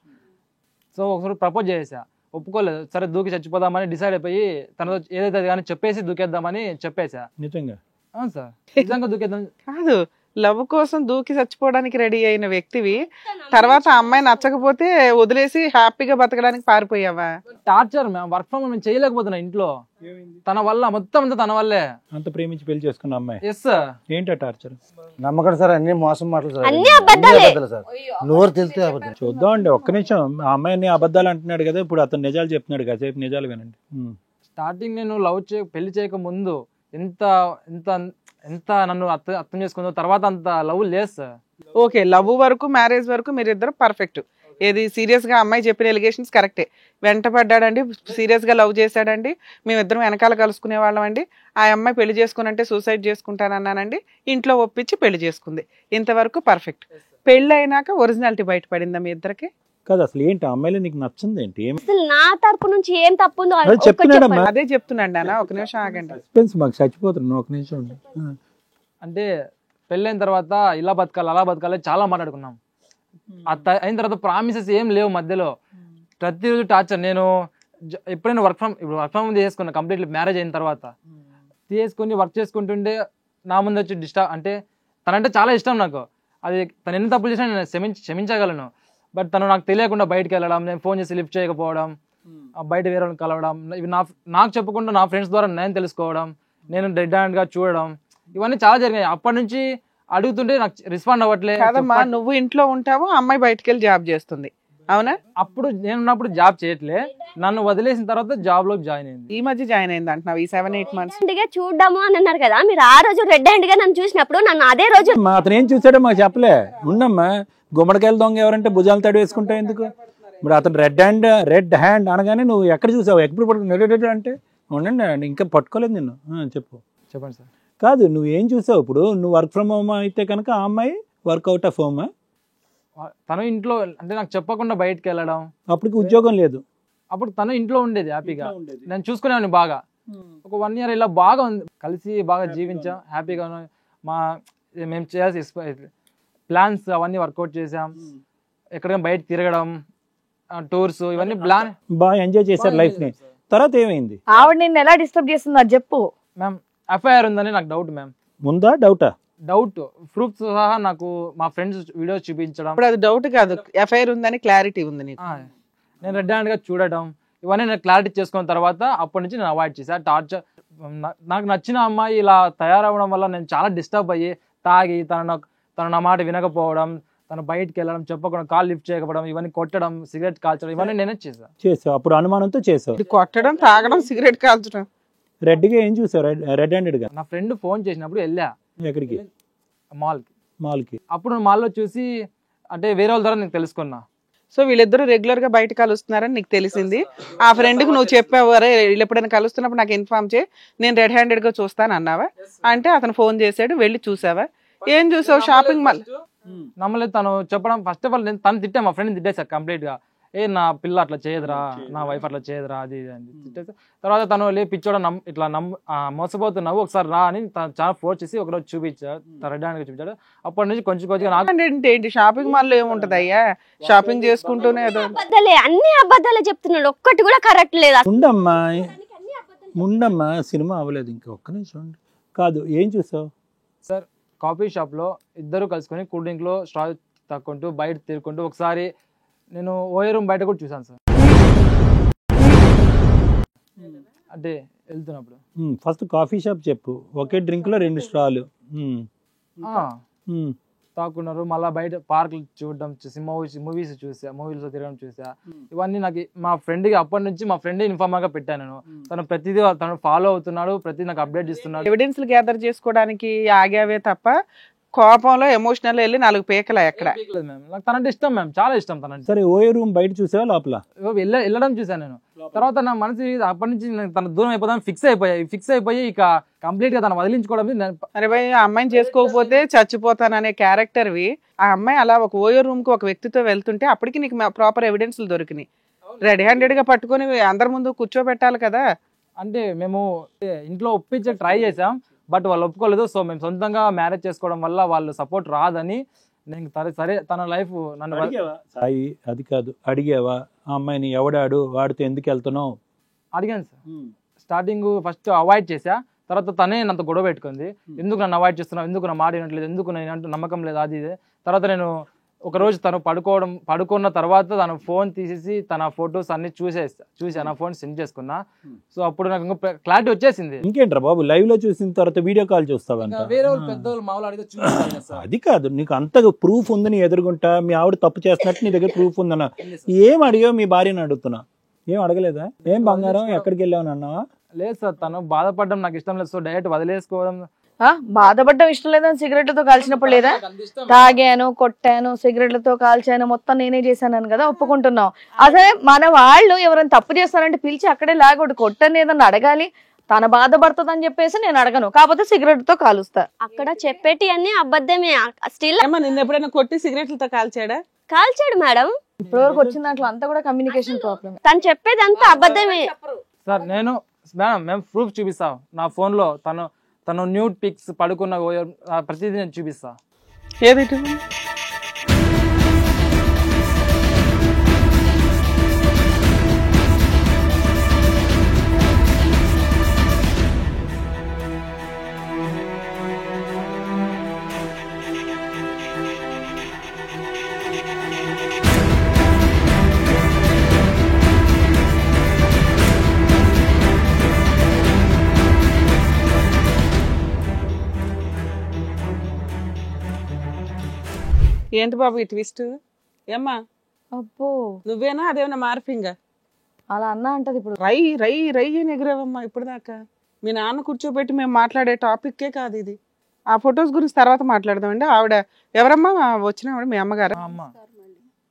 సో ఒకసారి ప్రపోజ్ చేసా, ఒప్పుకోలేదు. సరే దూకి చచ్చిపోదామని డిసైడ్ అయిపోయి తనతో ఏదైతే కానీ చెప్పేసి దూకేద్దామని చెప్పేసా. నిజంగా? అవును సార్, నిజంగా దూకేద్దాం. కాదు, లవ్ కోసం దూకి చచ్చిపోవడానికి రెడీ అయిన వ్యక్తివి తర్వాత ఆ అమ్మాయి నచ్చకపోతే వదిలేసి హ్యాపీగా బతకడానికి పారిపోయావా? Torture ma'am, work from home చేయలేకపోతున్నా ఇంట్లో. తన వల్ల మొత్తం అంతా తన వల్లే. అంత ప్రేమించి పెళ్లి చేసుకున్న అమ్మాయి? Yes sir. ఏంటా టార్చర్? నమ్మకం సార్, అన్ని మోసం మాటలు సార్, అన్ని అబద్ధాలే సార్. నోరు తెలిస్తే అబద్ధం. చూద్దామండి ఒక్క నిమిషం. ఆ అమ్మాయిని అబద్ధాలు అంటున్నాడు కదా, ఇప్పుడు అతను నిజాలు చెప్తున్నాడు కదా, సేపు నిజాలు వినండి. స్టార్టింగ్ నేను పెళ్లి చేయక ముందు ఎంత ఎంత ఎంత నన్ను అర్థం చేసుకుందో, తర్వాత అంత లవ్ లేదు సార్. ఓకే, లవ్ వరకు మ్యారేజ్ వరకు మీరిద్దరు పర్ఫెక్ట్. ఏది సీరియస్ గా అమ్మాయి చెప్పిన ఎలిగేషన్స్ కరెక్టే. వెంట పడ్డాడండి, సీరియస్ గా లవ్ చేశాడండి, మేమిద్దరం వెనకాల కలుసుకునే వాళ్ళం అండి. ఆ అమ్మాయి పెళ్లి చేసుకునంటే సూసైడ్ చేసుకుంటానన్నానండి, ఇంట్లో ఒప్పించి పెళ్లి చేసుకుంది. ఇంతవరకు పర్ఫెక్ట్. పెళ్లి అయినాక ఒరిజినాలిటీ బయటపడిందా మీ ఇద్దరికి? కాదు, అసలు ఏంటి ఆ అమ్మాయిలో నీకు నచ్చింది ఏంటి? అసలు నా తరపు నుంచి ఏం తప్పు ఉందో అదే చెప్తున్నాడమ్మా. అదే చెప్తున్నాండి అన్న, ఒక నిమిషం ఆగండి. సస్పెన్స్ మాకు చచ్చిపోతున్నాను, ఒక నిమిషం ఉండి. అంటే పెళ్ళైన తర్వాత ఇలా బతకాలి అలా బతకాలి చాలా మాట్లాడుకున్నాం. అయిన తర్వాత ప్రామిసెస్ ఏం లేవు మధ్యలో. ప్రతిరోజు టార్చర్. నేను ఎప్పుడైనా వర్క్ ఫ్రమ్ హోమ్ చేసుకున్నా కంప్లీట్లీ మ్యారేజ్ అయిన తర్వాత. చేసుకుని వర్క్ చేసుకుంటుంటే నా ముందు వచ్చి డిస్టర్బ్, అంటే తనంటే చాలా ఇష్టం నాకు. అది తను ఎన్ని తప్పులు చేసినా నేను క్షమించగలను. బట్ తను నాకు తెలియకుండా బయటకు వెళ్ళడం, నేను ఫోన్ చేసి లిఫ్ట్ చేయకపోవడం, బయట వేరే వాళ్ళని కలవడం, ఇవి నాకు చెప్పకుండా నా ఫ్రెండ్స్ ద్వారా నేను తెలుసుకోవడం, నేను డెడ్ హ్యాండ్గా చూడడం, ఇవన్నీ చాలా జరిగాయి. అప్పటి నుంచి అడుగుతుంటే నాకు రెస్పాండ్ అవ్వట్లేదు. కాదమ్మా, నువ్వు ఇంట్లో ఉంటావు, అమ్మాయి బయటకు వెళ్ళి జాబ్ చేస్తుంది, అవునా? అప్పుడు నేనున్నప్పుడు జాబ్ చేయట్లే, నన్ను వదిలేసిన తర్వాత జాబ్ లోకి జాయిన్ అయింది. ఈ మధ్య జాయిన్ అయింది అంటున్నావు, ఈ 7-8 months. చూడము అని అన్నారు కదా మీరు. ఆ రోజు రెడ్ హ్యాండ్ గా నన్ను చూసినప్పుడు నన్ను అదే రోజు అతను ఏం చూసాడో మాకు చెప్పలే. ఉండమ్మా, గుమ్మడికాయలు దొంగ ఎవరంటే భుజాలు తడి వేసుకుంటావు ఎందుకు? ఇప్పుడు అతను రెడ్ హ్యాండ్ అనగానే నువ్వు ఎక్కడ చూసావు? ఎప్పుడు పట్టుకుని అంటే ఉండండి, ఇంకా పట్టుకోలేదు నిన్ను. చెప్పండి సార్. కాదు, నువ్వు ఏం చూసావు? ఇప్పుడు నువ్వు వర్క్ ఫ్రమ్ హోమ్ అయితే కనుక ఆ అమ్మాయి వర్క్అవుట్ ఆఫ్ హోమ్. తను ఇంట్లో అంటే నాకు చెప్పకుండా బయటకు వెళ్ళడం. అప్పటికి ఉద్యోగం లేదు. అప్పుడు తను ఇంట్లో ఉండేది హ్యాపీగా, నేను చూసుకునేవాడిని బాగా. ఒక 1 year ఇలా బాగా ఉంది, కలిసి బాగా జీవించాం హ్యాపీగా. మేము చేయాల్సి ప్లాన్స్ అవన్నీ వర్కౌట్ చేసాం. ఎక్కడికైనా బయట తిరగడం, టూర్స్, ఇవన్నీ ప్లాన్ బాగా ఎంజాయ్ చేశారు లైఫ్ ని. తర్వాత ఏమైంది? ఆవిడ నిన్ను ఎలా డిస్టర్బ్ చేస్తుందో అది చెప్పు. మ్యామ్ ఎఫ్ఐఆర్ ఉందని నాకు డౌట్ మ్యామ్. ముందా డౌటా? డౌట్, ప్రూఫ్స్ సహా నాకు మా ఫ్రెండ్స్ వీడియోస్ చూపించడం. ఇప్పుడు అది డౌట్ కాదు, ఎఫ్ఐఆర్ ఉందని క్లారిటీ ఉంది నీకు. నేను రెడ్ హ్యాండ్ గా చూడటం, ఇవన్నీ నేను క్లారిటీ చేసుకున్న తర్వాత అప్పటి నుంచి నేను అవాయిడ్ చేశాను. టార్చర్, నాకు నచ్చిన అమ్మాయి ఇలా తయారవడం వల్ల నేను చాలా డిస్టర్బ్ అయ్యి తాగి తను నా మాట వినకపోవడం, తను బయటకు వెళ్ళడం, చెప్పకుండా కాల్ లిఫ్ట్ చేయకపోవడం, ఇవన్నీ కొట్టడం, సిగరెట్ కాల్చడం, ఇవన్నీ నేనే చేసావు. అప్పుడు అనుమానంతో చేసావు. ఇది కొట్టడం, తాగడం, సిగరెట్ కాల్చడం. రెడ్గా ఏం చూసావు? రెడ్ హ్యాండెడ్ గా నా ఫ్రెండ్ ఫోన్ చేసినప్పుడు వెళ్ళా. ఎక్కడికి? మాల్కి. అప్పుడు మాల్లో చూసి అంటే వేరే వాళ్ళ ద్వారా నేను తెలుసుకున్నా. సో వీళ్ళిద్దరూ రెగ్యులర్ గా బయట కలుస్తున్నారని నీకు తెలిసింది. ఆ ఫ్రెండ్ కి నువ్వు చెప్పావు, అరే వీళ్ళు ఎప్పుడైనా కలుస్తున్నప్పుడు నాకు ఇన్ఫార్మ్ చేయి, నేను రెడ్ హ్యాండెడ్ గా చూస్తాను అన్నావా? అంటే అతను ఫోన్ చేశాడు, వెళ్ళి చూసావా? ఏం చూసావు? Shopping mall. నమ్మలేదు. తను చెప్పడం, ఫస్ట్ ఆఫ్ ఆల్ తను తిట్టా, మా ఫ్రెండ్ తిట్టేశారు కంప్లీట్ గా. నా పిల్ల అట్లా చేయదురా, నా వైఫ్ అట్లా చేయదురా, అది అని తిట్టేసి తర్వాత తను పిచ్చోడ ఇట్లా మోసపోతున్నావు, ఒకసారి రా అని చాలా ఫోర్స్ చేసి ఒకరోజు చూపించాడు, రెడ్ హ్యాండ్ చూపించాడు. అప్పటి నుంచి కొంచెం నాకు ఏంటి షాపింగ్ మాల్ లో ఏముంటది అయ్యా, షాపింగ్ చేసుకుంటూనే అబద్ధాలే, అన్ని అబద్ధాలే చెప్తున్నాడు, ఒక్కటి కూడా కరెక్ట్ లేదు. ఉండమ్మా, సినిమా అవ్వలేదు ఇంకా, ఒక్క నిమిషం. కాదు, ఏం చూసావు సార్? కాఫీ షాప్ లో ఇద్దరు కలుసుకొని కూల్ డ్రింక్ లో స్ట్రా తక్కుంటూ బయట తిరుగుకుంటూ, ఒకసారి నేను ఓయే రూమ్ బయట కూడా చూసాను సార్. అంటే వెళ్తున్నప్పుడు ఫస్ట్ కాఫీ షాప్ చెప్పు. ఒకే డ్రింక్ లో 2 స్ట్రాలు తాకున్నారు. మళ్ళీ బయట పార్కులు చూడడం, మూవీస్ చూసా, మూవీస్ లో తిరగడం చూసా. ఇవన్నీ నాకు మా ఫ్రెండ్కి అప్పటి నుంచి మా ఫ్రెండ్ ఇన్ఫార్మర్ గా పెట్టాను నేను. తను ప్రతిదీ తను ఫాలో అవుతున్నాడు, ప్రతి నాకు అప్డేట్ ఇస్తున్నాడు. ఎవిడెన్స్ గ్యాదర్ చేసుకోవడానికి ఆగావే తప్ప కోపంలో ఎమోషనల్ వెళ్ళి 4 పీకల ఎక్కడ లేదు మ్యామ్, నాకు తనంటే ఇష్టం మ్యామ్, చాలా ఇష్టం తనంటే. సరే ఓయే రూమ్ బయట చూసావా లోపల? వెళ్ళడం చూసాను నేను. తర్వాత నా మనసు అప్పటి నుంచి నేను తన దూరం అయిపోదాం ఫిక్స్ అయిపోయి ఇక కంప్లీట్ గా తను వదిలించుకోవడం. అరే భయ్, ఆ అమ్మాయిని చేసుకోకపోతే చచ్చిపోతాననే క్యారెక్టర్వి. ఆ అమ్మాయి అలా ఒక ఓయో రూమ్ కి ఒక వ్యక్తితో వెళ్తుంటే అప్పటికి నీకు ప్రాపర్ ఎవిడెన్స్లు దొరికినాయి. రెడీ హ్యాండెడ్ గా పట్టుకొని అందరి ముందు కూర్చోబెట్టాలి కదా. అంటే మేము ఇంట్లో ఒప్పించే ట్రై చేసాం, బట్ వాళ్ళు ఒప్పుకోలేదు. సో మేము సొంతంగా మ్యారేజ్ చేసుకోవడం వల్ల వాళ్ళు సపోర్ట్ రాదని నేను సరే తన లైఫ్ నన్ను సాయి అది కాదు, అడిగావా ఆ అమ్మాయిని ఎవడాడు వాడితో ఎందుకు వెళ్తున్నావు? అడిగాను సార్. స్టార్టింగ్ ఫస్ట్ అవాయిడ్ చేసా, తర్వాత తనే నాతో గొడవ పెట్టుకుంది. ఎందుకు నన్ను అవాయిడ్ చేస్తున్నావు, ఎందుకు నా మాట వినట్లేదు, ఎందుకు నేను అంటూ నమ్మకం లేదు, అది ఇదే. తర్వాత నేను ఒక రోజు తను పడుకున్న తర్వాత తన ఫోన్ తీసేసి తన ఫొటోస్ అన్ని చూసి నా ఫోన్ సెండ్ చేసుకున్నా. సో అప్పుడు నాకు ఇంకా క్లారిటీ వచ్చేసింది. ఇంకేంట్రా బాబు, లైవ్ లో చూసిన తర్వాత వీడియో కాల్ చూస్తావంట? వేరే వాళ్ళు పెద్దవాళ్ళు మామూలు అడిగితే చూపిస్తాను సార్. అది కాదు, నీకు అంతగా ప్రూఫ్ ఉంది నీ ఎదురుగుంటా, మీ ఆవిడ తప్పు చేస్తున్నట్టు నీ దగ్గర ప్రూఫ్ ఉందన్నా. ఏం అడిగావు మీ భార్యని అడుగుతున్నా? ఏం అడగలేదా? ఏం బంగారం ఎక్కడికి వెళ్ళావు అన్నావా? లేదు సార్, తను బాధపడడం నాకు ఇష్టం లేదు. So direct వదిలేసుకోవడం. బాధపడ్డం ఇష్టం లేదని సిగరెట్లతో కాల్చినప్పుడు లేదా? తాగాను, కొట్టాను, సిగరెట్లతో కాల్చాను, మొత్తం నేనే చేశాను కదా ఒప్పుకుంటున్నావు. అదే మన వాళ్ళు ఎవరైనా తప్పు చేస్తారంటే పిలిచి అక్కడే లాగొడు కొట్టని ఏదన్నా అడగాలి. తన బాధపడుతుందని చెప్పేసి నేను అడగను, కాకపోతే సిగరెట్ తో కాలుస్తా. అక్కడ చెప్పేటి అన్ని అబద్ధమే. స్టిల్ ఏమో నిన్న ఎప్పుడైనా కొట్టి సిగరెట్లతో కాల్చాడా? కాల్చాడు మేడం. ఇప్పటి వరకు వచ్చిన దాంట్లో అంతా కూడా కమ్యూనికేషన్ ప్రాబ్లమ్. తను చెప్పేది అంతా అబద్ధమే సార్. మేము ప్రూఫ్ చూపిస్తాం. నా ఫోన్ లో తను న్యూడ్ పిక్స్ పడుకున్న ప్రతిదీ నేను చూపిస్తా. ఏది ఏంటి బాబు ఈ ట్విస్ట్? ఏమ్మా అబ్బో, నువ్వేనా అదేమన్నా మార్పింగా? అలా అన్నా అంటది ఇప్పుడు. రై రై రై అని ఎగిరావమ్మా ఇప్పుడు దాకా. మీ నాన్న కూర్చోబెట్టి మేము మాట్లాడే టాపిక్కే కాదు ఇది. ఆ ఫొటోస్ గురించి తర్వాత మాట్లాడదామండి. ఆవిడ ఎవరమ్మా వచ్చిన ఆవిడ? మీ అమ్మగారు.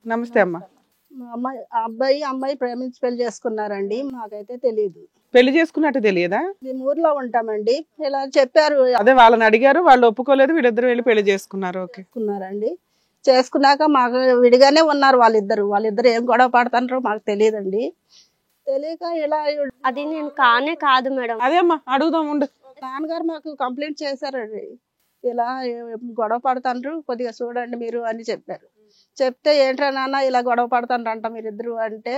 నమస్తే అమ్మా. అమ్మాయి ప్రేమించి పెళ్లి చేసుకున్నారండి. మాకైతే తెలియదు. పెళ్లి చేసుకున్నట్టు తెలియదా? మేము ఊర్లో ఉంటామండి. ఇలా చెప్పారు. అదే వాళ్ళని అడిగారు, వాళ్ళు ఒప్పుకోలేదు, వీళ్ళిద్దరు వెళ్ళి పెళ్లి చేసుకున్నారు. ఓకే చేసుకున్నారండి. చేసుకున్నాక మాకు విడిగానే ఉన్నారు వాళ్ళిద్దరు ఏం గొడవ పడతారో మాకు తెలియదండి. తెలియక ఇలా అది నేను కానే కాదు మేడం. అదే అమ్మా అడుగుదాం ఉండు. నాన్నగారు మాకు కంప్లైంట్ చేశారండి. ఇలా గొడవ పడతాండ్రు, కొద్దిగా చూడండి మీరు అని చెప్పారు. చెప్తే ఏంట్రా నాన్న ఇలా గొడవ పడతాండ్రంట మీరిద్దరు అంటే,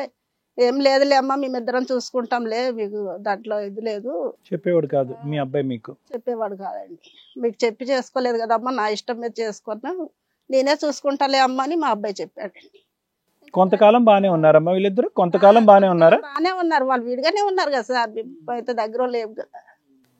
ఏం లేదులే అమ్మ మేమిద్దరం చూసుకుంటాంలే, మీకు దాంట్లో ఇది లేదు. చెప్పేవాడు కాదు మీ అబ్బాయి? మీకు చెప్పేవాడు కాదండి. మీకు చెప్పి చేసుకోలేదు కదమ్మా, నా ఇష్టం మీద చేసుకున్నా, నేనే చూసుకుంటాలే అమ్మ అని మా అబ్బాయి చెప్పాడండి. కొంతకాలం బానే ఉన్నారమ్మా వీళ్ళిద్దరు? కొంతకాలం బానే ఉన్నారా? బానే ఉన్నారు, వాళ్ళు విడిగానే ఉన్నారు కదా సార్. అయితే దగ్గర లేవు కదా.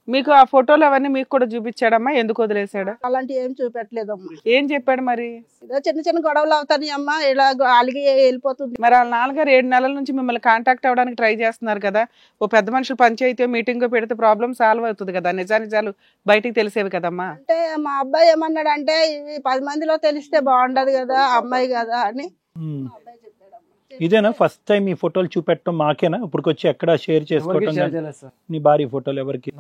మీకు ఆ ఫోటోలు అవన్నీ మీకు కూడా చూపించాడమ్మా? ఎందుకు వదిలేసాడు? అలాంటి ఏం చూపెట్టలేదమ్మా. ఏం చెప్పాడు మరి? ఏదో చిన్న చిన్న గొడవలు అవుతాయి అమ్మా, ఇలా అలిగి వెళ్ళిపోతుంది. మరి వాళ్ళ నాన్నగారు 7 నెలల నుంచి మిమ్మల్ని కాంటాక్ట్ అవ్వడానికి ట్రై చేస్తున్నారు కదా. ఓ పెద్ద మనుషులు పంచాయతీ మీటింగ్ పెడితే ప్రాబ్లం సాల్వ్ అవుతుంది కదా, నిజాలు బయటికి తెలిసేవి కదమ్మా. అంటే మా అబ్బాయి ఏమన్నాడు అంటే, ఇవి 10 మందిలో తెలిస్తే బాగుండదు కదా అమ్మాయి కదా అని మా అబ్బాయి చెప్పాడమ్మా. ఇదేనా ఫస్ట్ టైం ఈ ఫోటోలు చూపెట్టడం? మాకేనా ఇప్పుడు వచ్చి ఎక్కడ షేర్ చేసుకోవటం? నీ భార్య ఫోటోలు ఎవరికి?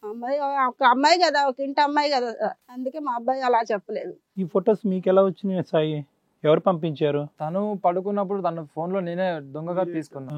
అమ్మాయి ఒక అమ్మాయి కదా, ఒక ఇంటి అమ్మాయి కదా, అందుకే మా అబ్బాయి అలా చెప్పలేదు. ఈ ఫొటోస్ మీకు ఎలా వచ్చినాయి సాయి? ఎవరు పంపించారు? తను పడుకున్నప్పుడు తన ఫోన్ లో నేనే దొంగగా తీసుకున్నా,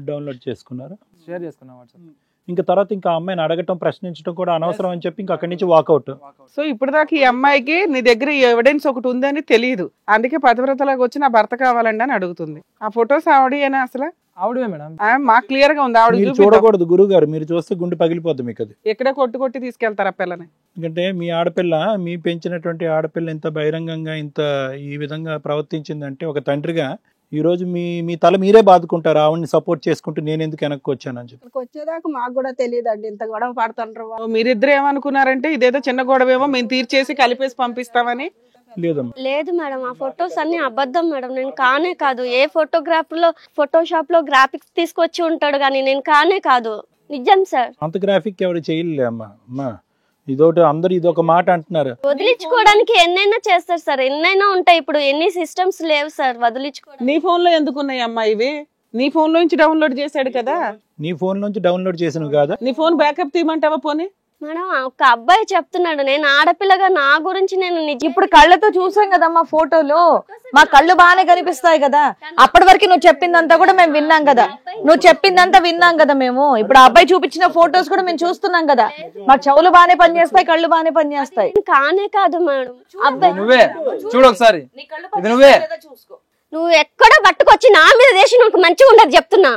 డౌన్లోడ్ చేసుకున్నారు, షేర్ చేసుకున్నా వాట్సాప్. ఇంకా తర్వాత ఇంకా అమ్మాయిని అడగటం ప్రశ్నించడం కూడా అనవసరం అని చెప్పి ఇంకా అక్కడి నుంచి వాకౌట్. సో ఇప్పుడు దాకా ఈ అమ్మాయికి నీ దగ్గర ఎవిడెన్స్ ఒకటి ఉందని తెలియదు, అందుకే పతివ్రతలాగా వచ్చి నా భర్త కావాలండి అని అడుగుతుంది. ఆ ఫొటోస్ ఆవిడేనా అసలు? ఆవిడమే మేడం. మాకు క్లియర్ గా ఉంది. ఆవిడ చూడకూడదు గురువు గారు, మీరు చూస్తే గుండె పగిలిపోద్ది మీకు. అది ఎక్కడ కొట్టి తీసుకెళ్తారు ఆ పిల్లని? ఎందుకంటే మీ ఆడపిల్ల, మీ పెంచినటువంటి ఆడపిల్ల ఇంత బహిరంగంగా ఇంత ఈ విధంగా ప్రవర్తించిందంటే ఒక తండ్రిగా ఈ రోజు మీ తల మీరే బాదుకుంటారు. ఆవిడని సపోర్ట్ చేసుకుంటూ నేను ఎందుకు వెనక్కి వచ్చానని చెప్పి. వచ్చేదాకా మాకు కూడా తెలియదండి ఇంత గొడవ పడుతుండ్రు. మీరిద్దరు ఏమనుకున్నారంటే ఇదేదో చిన్న గొడవేమో మేము తీర్చేసి కలిపేసి పంపిస్తామని? లేదు మేడం, ఆ ఫొటోస్ అన్ని అబద్ధం మేడం. నేను కానే కాదు. ఏ ఫోటోషాప్ లో గ్రాఫిక్స్ తీసుకొచ్చి ఉంటాడు కానీ నేను కానే కాదు. నిజం సార్. అంత గ్రాఫిక్ ఎవరు చేయలే అమ్మా. ఇదొకటి అందరు ఇదొక మాట అంటున్నారు. వదిలించుకోవడానికి ఎన్నైనా చేస్తారు సార్, ఎన్నైనా ఉంటాయి. ఇప్పుడు ఎన్ని సిస్టమ్స్ లేవు సార్ వదిలించుకోవడానికి. నీ ఫోన్ లో ఎందుకు ఉన్నాయి అమ్మా ఇవి? నీ ఫోన్ లో నుంచి డౌన్లోడ్ చేశాడు కదా. నీ ఫోన్ నుంచి డౌన్లోడ్ చేసినవి కాదా? నీ ఫోన్ బ్యాకప్ తీయమంటావా పోనీ? మేడం ఒక అబ్బాయి చెప్తున్నాడు, నేను ఆడపిల్లగా నా గురించి నేను ఇప్పుడు కళ్ళతో చూసాం కదమ్మా ఫోటోలు, మా కళ్ళు బాగానే కనిపిస్తాయి కదా. అప్పటి వరకు నువ్వు చెప్పిందంతా కూడా మేము విన్నాం కదా, నువ్వు చెప్పిందంతా విన్నాం కదా మేము. ఇప్పుడు ఆ అబ్బాయి చూపించిన ఫోటోస్ కూడా మేము చూస్తున్నాం కదా. మా చెవులు బాగానే పనిచేస్తాయి, కళ్ళు బాగానే పనిచేస్తాయి. కానే కాదు మేడం అబ్బాయి. నువ్వే చూడు ఒకసారి, ఇది నువ్వే. నువ్వు ఎక్కడో పట్టుకొచ్చి నా మీద దేశం నాకు మంచిగా ఉండదు చెప్తున్నా.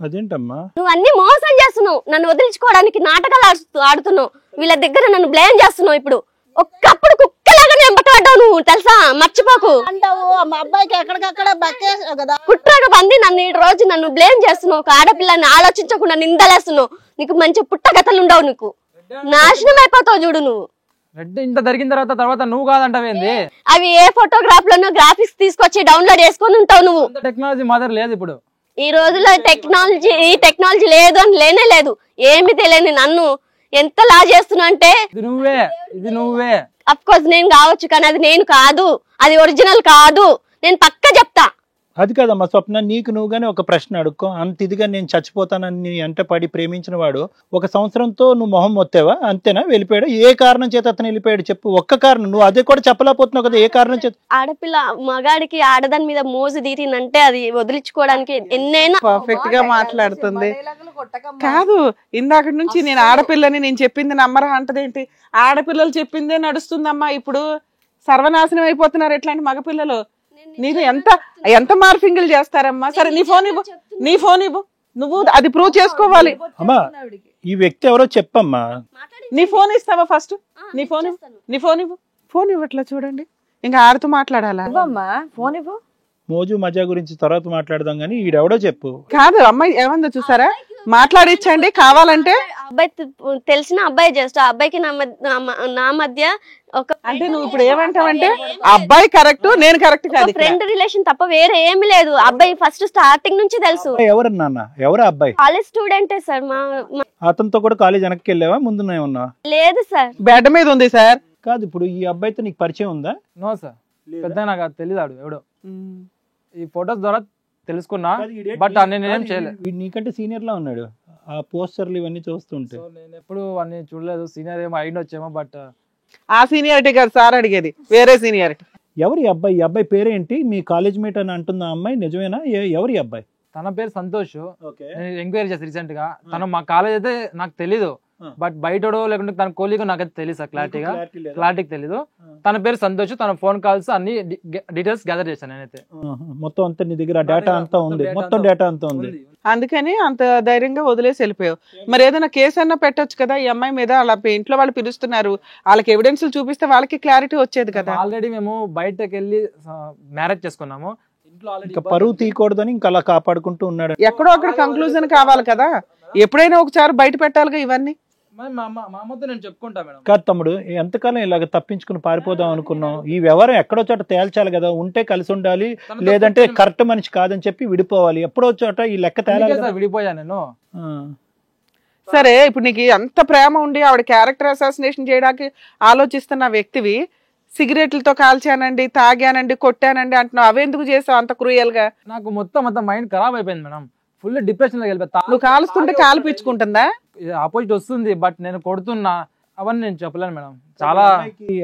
అదేంటమ్మా? నువ్వు అన్ని మోసం చేస్తున్నావు, నన్ను వదిలించుకోవడానికి నాటకాలు ఆడుతున్నావు, వీళ్ళ దగ్గర నన్ను బ్లేమ్ చేస్తున్నావు. ఇప్పుడు ఒక్కప్పుడు కుక్కలాగా నేను పట్టబడ్డావు నువ్వు, తెలుసా? మర్చిపోకు. అంటావు మా అబ్బాయికి ఎక్కడికక్కడ బక్కేసావు కదా. కుట్రగా పంది నన్ను ఈ రోజు నన్ను బ్లేమ్ చేస్తున్నావు. ఒక ఆడపిల్లని ఆలోచించకుండా నిందలేస్తున్నావు. నీకు మంచి పుట్టగతలు ఉండవు, నీకు నాశనం అయిపోతావు చూడు నువ్వు. రెడ్ ఇంత జరిగిన తర్వాత నువ్వు కాదంటావేంది? అవి ఏ ఫోటోగ్రాఫ్ లోనో గ్రాఫిక్స్ తీసుకొచ్చి డౌన్లోడ్ చేసుకొని ఉంటావు నువ్వు. టెక్నాలజీ మాత్రం లేదు ఇప్పుడు ఈ రోజులో. ఈ టెక్నాలజీ లేదు అని లేనే లేదు. ఏమి తెలియని నన్ను ఎంతలా చేస్తున్నా అంటే ఇది నువ్వే. అఫ్ కోర్స్ నేను కావచ్చు, కానీ అది నేను కాదు, అది ఒరిజినల్ కాదు. నేను పక్కా చెప్తా. అది కాదమ్మా స్వప్న, నీకు నువ్వుగానే ఒక ప్రశ్న అడుక్కో. అంత ఇదిగా నేను చచ్చిపోతానని నీ ఎంట పడి ప్రేమించిన వాడు 1 సంవత్సరంతో నువ్వు మొహం మొత్తావా? అంతేనా? వెళ్ళిపోయాడు? ఏ కారణం చేత అతను వెళ్ళిపోయాడు చెప్పు, ఒక్క కారణం. నువ్వు అదే కూడా చెప్పలేకపోతున్నావు కదా, ఏ కారణం చేత? ఆడపిల్ల మగాడికి ఆడదాని మీద మోజు తీరిందంటే అది వదిలించుకోవడానికి ఎన్నైనా. పర్ఫెక్ట్ గా మాట్లాడుతుంది. కాదు, ఇందాక నుంచి నేను ఆడపిల్లని, నేను చెప్పింది నమ్మరా అంటదేంటి? ఆడపిల్లలు చెప్పిందే నడుస్తుందమ్మా. ఇప్పుడు సర్వనాశనం అయిపోతున్నారు ఇట్లాంటి మగపిల్లలు. నీకు ఎంత మార్ఫింగ్లు చేస్తారమ్మా? సరే నీ ఫోన్ ఇవ్వు, నువ్వు అది ప్రూవ్ చేసుకోవాలి. అమ్మా ఈ వ్యక్తి ఎవరో చెప్పమ్మా. నీ ఫోన్ ఇస్తావా ఫస్ట్? నీ ఫోన్ ఇవ్వట్లా చూడండి, ఇంకా ఆడుతూ మాట్లాడాలా? ఇవ్వమ్మా ఫోన్ ఇవ్వు. మోజు మజా గురించి తర్వాత మాట్లాడదాం గానీ ఈడెవడో చెప్పు. కాదు అమ్మాయి ఏమందో చూసారా, మాట్లాడిచ్చండి కావాలంటే. అబ్బాయి తెలిసిన అబ్బాయి, జస్ట్ ఆ అబ్బాయికి నా మధ్య ఒక అంటే నువ్వు ఇప్పుడు ఏమంటావంటే అబ్బాయి కరెక్ట్, నేను కరెక్ట్ కాదు. ఫ్రెండ్ రిలేషన్ తప్ప వేరే ఏమి లేదు. అబ్బాయి ఫస్ట్ స్టార్టింగ్ నుంచి తెలుసు. ఎవరు నాన్న? ఎవరు అబ్బాయి? కాలేజ్ స్టూడెంటే సార్. అతనితో కూడా కాలేజ్ వెనక్కి వెళ్ళావా, ముందునే ఉన్నా? లేదు సార్, బెడ్ మీద ఉంది సార్. కాదు, ఇప్పుడు ఈ అబ్బాయితో నీకు పరిచయం ఉందా? నో సార్, పెద్ద నాకు తెలియదు ఎవడో. ఈ ఫొటోస్ ద్వారా తెలుసుకున్నా, బట్ నేనేం చేయలేదు. నీకంటే సీనియర్ లా ఉన్నాడు ఆ పోస్టర్లు ఇవన్నీ చూస్తుంటే. నేను ఎప్పుడు అన్ని చూడలేదు. సీనియర్ ఏమో అయ్యిండొచ్చేమో, బట్ ఆ సీనియారిటీ కాదు సార్ అడిగేది, వేరే సీనియారిటీ. ఎవరి అబ్బాయి? ఈ అబ్బాయి పేరేంటి? మీ కాలేజ్ మేట్ అని అంటున్న అమ్మాయి నిజమేనా? ఎవరి అబ్బాయి? తన పేరు సంతోష్. నేను ఎంక్వైరీ చేస్తాను రీసెంట్ గా. తను మా కాలేజ్ అయితే నాకు తెలీదు, బట్ బయటడో లేకుంటే తన కోలీగో నాకైతే తెలియదు సార్, క్లారిటీగా తెలీదు. తన పేరు సంతోష్. తన ఫోన్ కాల్స్ అన్ని డీటెయిల్స్ గ్యాదర్ చేశాను నేనైతే. మొత్తం అంతా నీ దగ్గర డేటా అంతా ఉంది, మొత్తం డేటా అంతా ఉంది. అందుకని అంత ధైర్యంగా వదిలేసి వెళ్ళిపోయావు. మరి ఏదైనా కేసు అన్నా పెట్టొచ్చు కదా ఈ అమ్మాయి మీద. అలా ఇంట్లో వాళ్ళు పిలుస్తున్నారు, వాళ్ళకి ఎవిడెన్స్ చూపిస్తే వాళ్ళకి క్లారిటీ వచ్చేది కదా. ఆల్రెడీ మేము బయటకు వెళ్ళి మ్యారేజ్ చేసుకున్నాము. ఇంకా పరువు తీయకూడదని ఇంకా అలా కాపాడుకుంటూ ఉన్నాడు. ఎక్కడో అక్కడ కంక్లూజన్ కావాలి కదా, ఎప్పుడైనా ఒకసారి బయట పెట్టాలిగా ఇవన్నీ. మా అమ్మతో నేను చెప్పుకుంటా మేడం. కాదు తమ్ముడు, ఎంతకాలం ఇలాగ తప్పించుకుని పారిపోదాం అనుకున్నాం? ఈ వ్యవహారం ఎక్కడో చోట తేల్చాలి కదా. ఉంటే కలిసి ఉండాలి, లేదంటే కరెక్ట్ మనిషి కాదని చెప్పి విడిపోవాలి. ఎప్పుడో చోట ఈ లెక్క తేలాలి. విడిపోయా నేను. సరే, ఇప్పుడు నీకు అంత ప్రేమ ఉండి ఆవిడ క్యారెక్టర్ అసాసినేషన్ చేయడానికి ఆలోచిస్తున్న వ్యక్తివి, సిగరెట్లతో కాల్చానండి, తాగానండి, కొట్టానండి అంటున్నావు. అవెందుకు చేసావు అంత క్రూయల్ గా? నాకు మొత్తం మైండ్ ఖరాబ్ అయిపోయింది మేడం. ఫుల్ డిప్రెషన్ లో వెళ్ళిపోతా. నువ్వు కాలుస్తుంటే కాల్పించుకుంటుందా? ఆపోజిట్ వస్తుంది, బట్ నేను కొడుతున్నా. అవన్నీ నేను చెప్పలేను మేడం. చాలా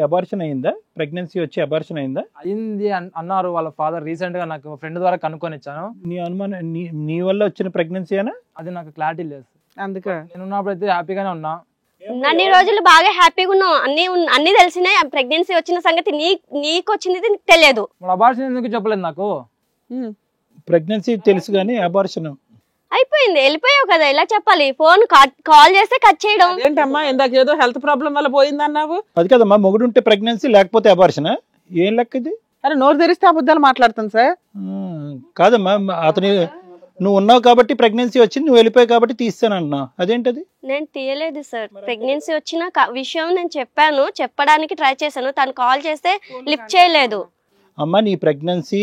అబార్షన్ అయిందా? ప్రెగ్నెన్సీ వచ్చి అబార్షన్ అయిందా? అయింది అన్నారు వాళ్ళ ఫాదర్. రీసెంట్ గా నాకు ఫ్రెండ్ ద్వారా కనుక్కొని ఇచ్చాను. నీ అనుమానం నీ వల్ల వచ్చిన ప్రెగ్నెన్సీ అయినా? అది నాకు క్లారిటీ లేదు. అందుకే నేను ఉన్నప్పుడు అయితే హ్యాపీగానే ఉన్నా. అన్ని రోజులు బాగా హ్యాపీగా ఉన్నావు. అన్ని తెలిసినాయి. ప్రెగ్నెన్సీ వచ్చిన సంగతి నీకు వచ్చింది నీకు తెలియదు. అబార్షన్ ఎందుకు చెప్పలేదు నాకు? ప్రెగ్నెన్సీ తెలుసు కానీ అబార్షన్ అయిపోయింది. వెళ్ళిపోయావు కదా, ఇలా చెప్పాలి. ఫోన్ కాల్ చేస్తే కట్ చేయడం ఏంటమ్మా? ఇందాక ఏదో హెల్త్ ప్రాబ్లం వల్ల పోయిందన్నావు. అది కదమ్మా, మొగుడుంటే ప్రెగ్నెన్సీ లేకపోతే అబార్షన్. ఏం లెక్క ఇది? అరే నోరు తెరిస్తే అబద్ధాలు మాట్లాడుతాను సార్. కాదమ్మా, అతని నువ్వు ఉన్నావు కాబట్టి ప్రెగ్నెన్సీ వచ్చింది, నువ్వు వెళ్ళిపోయావు కాబట్టి తీస్తాను అంటున్నావు. అదేంటది? నేను తీయలేదు సార్. ప్రెగ్నెన్సీ వచ్చిన విషయం నేను చెప్పాను, చెప్పడానికి ట్రై చేశాను. తను కాల్ చేస్తే లిఫ్ట్ చేయలేదు. అమ్మా నీ ప్రెగ్నెన్సీ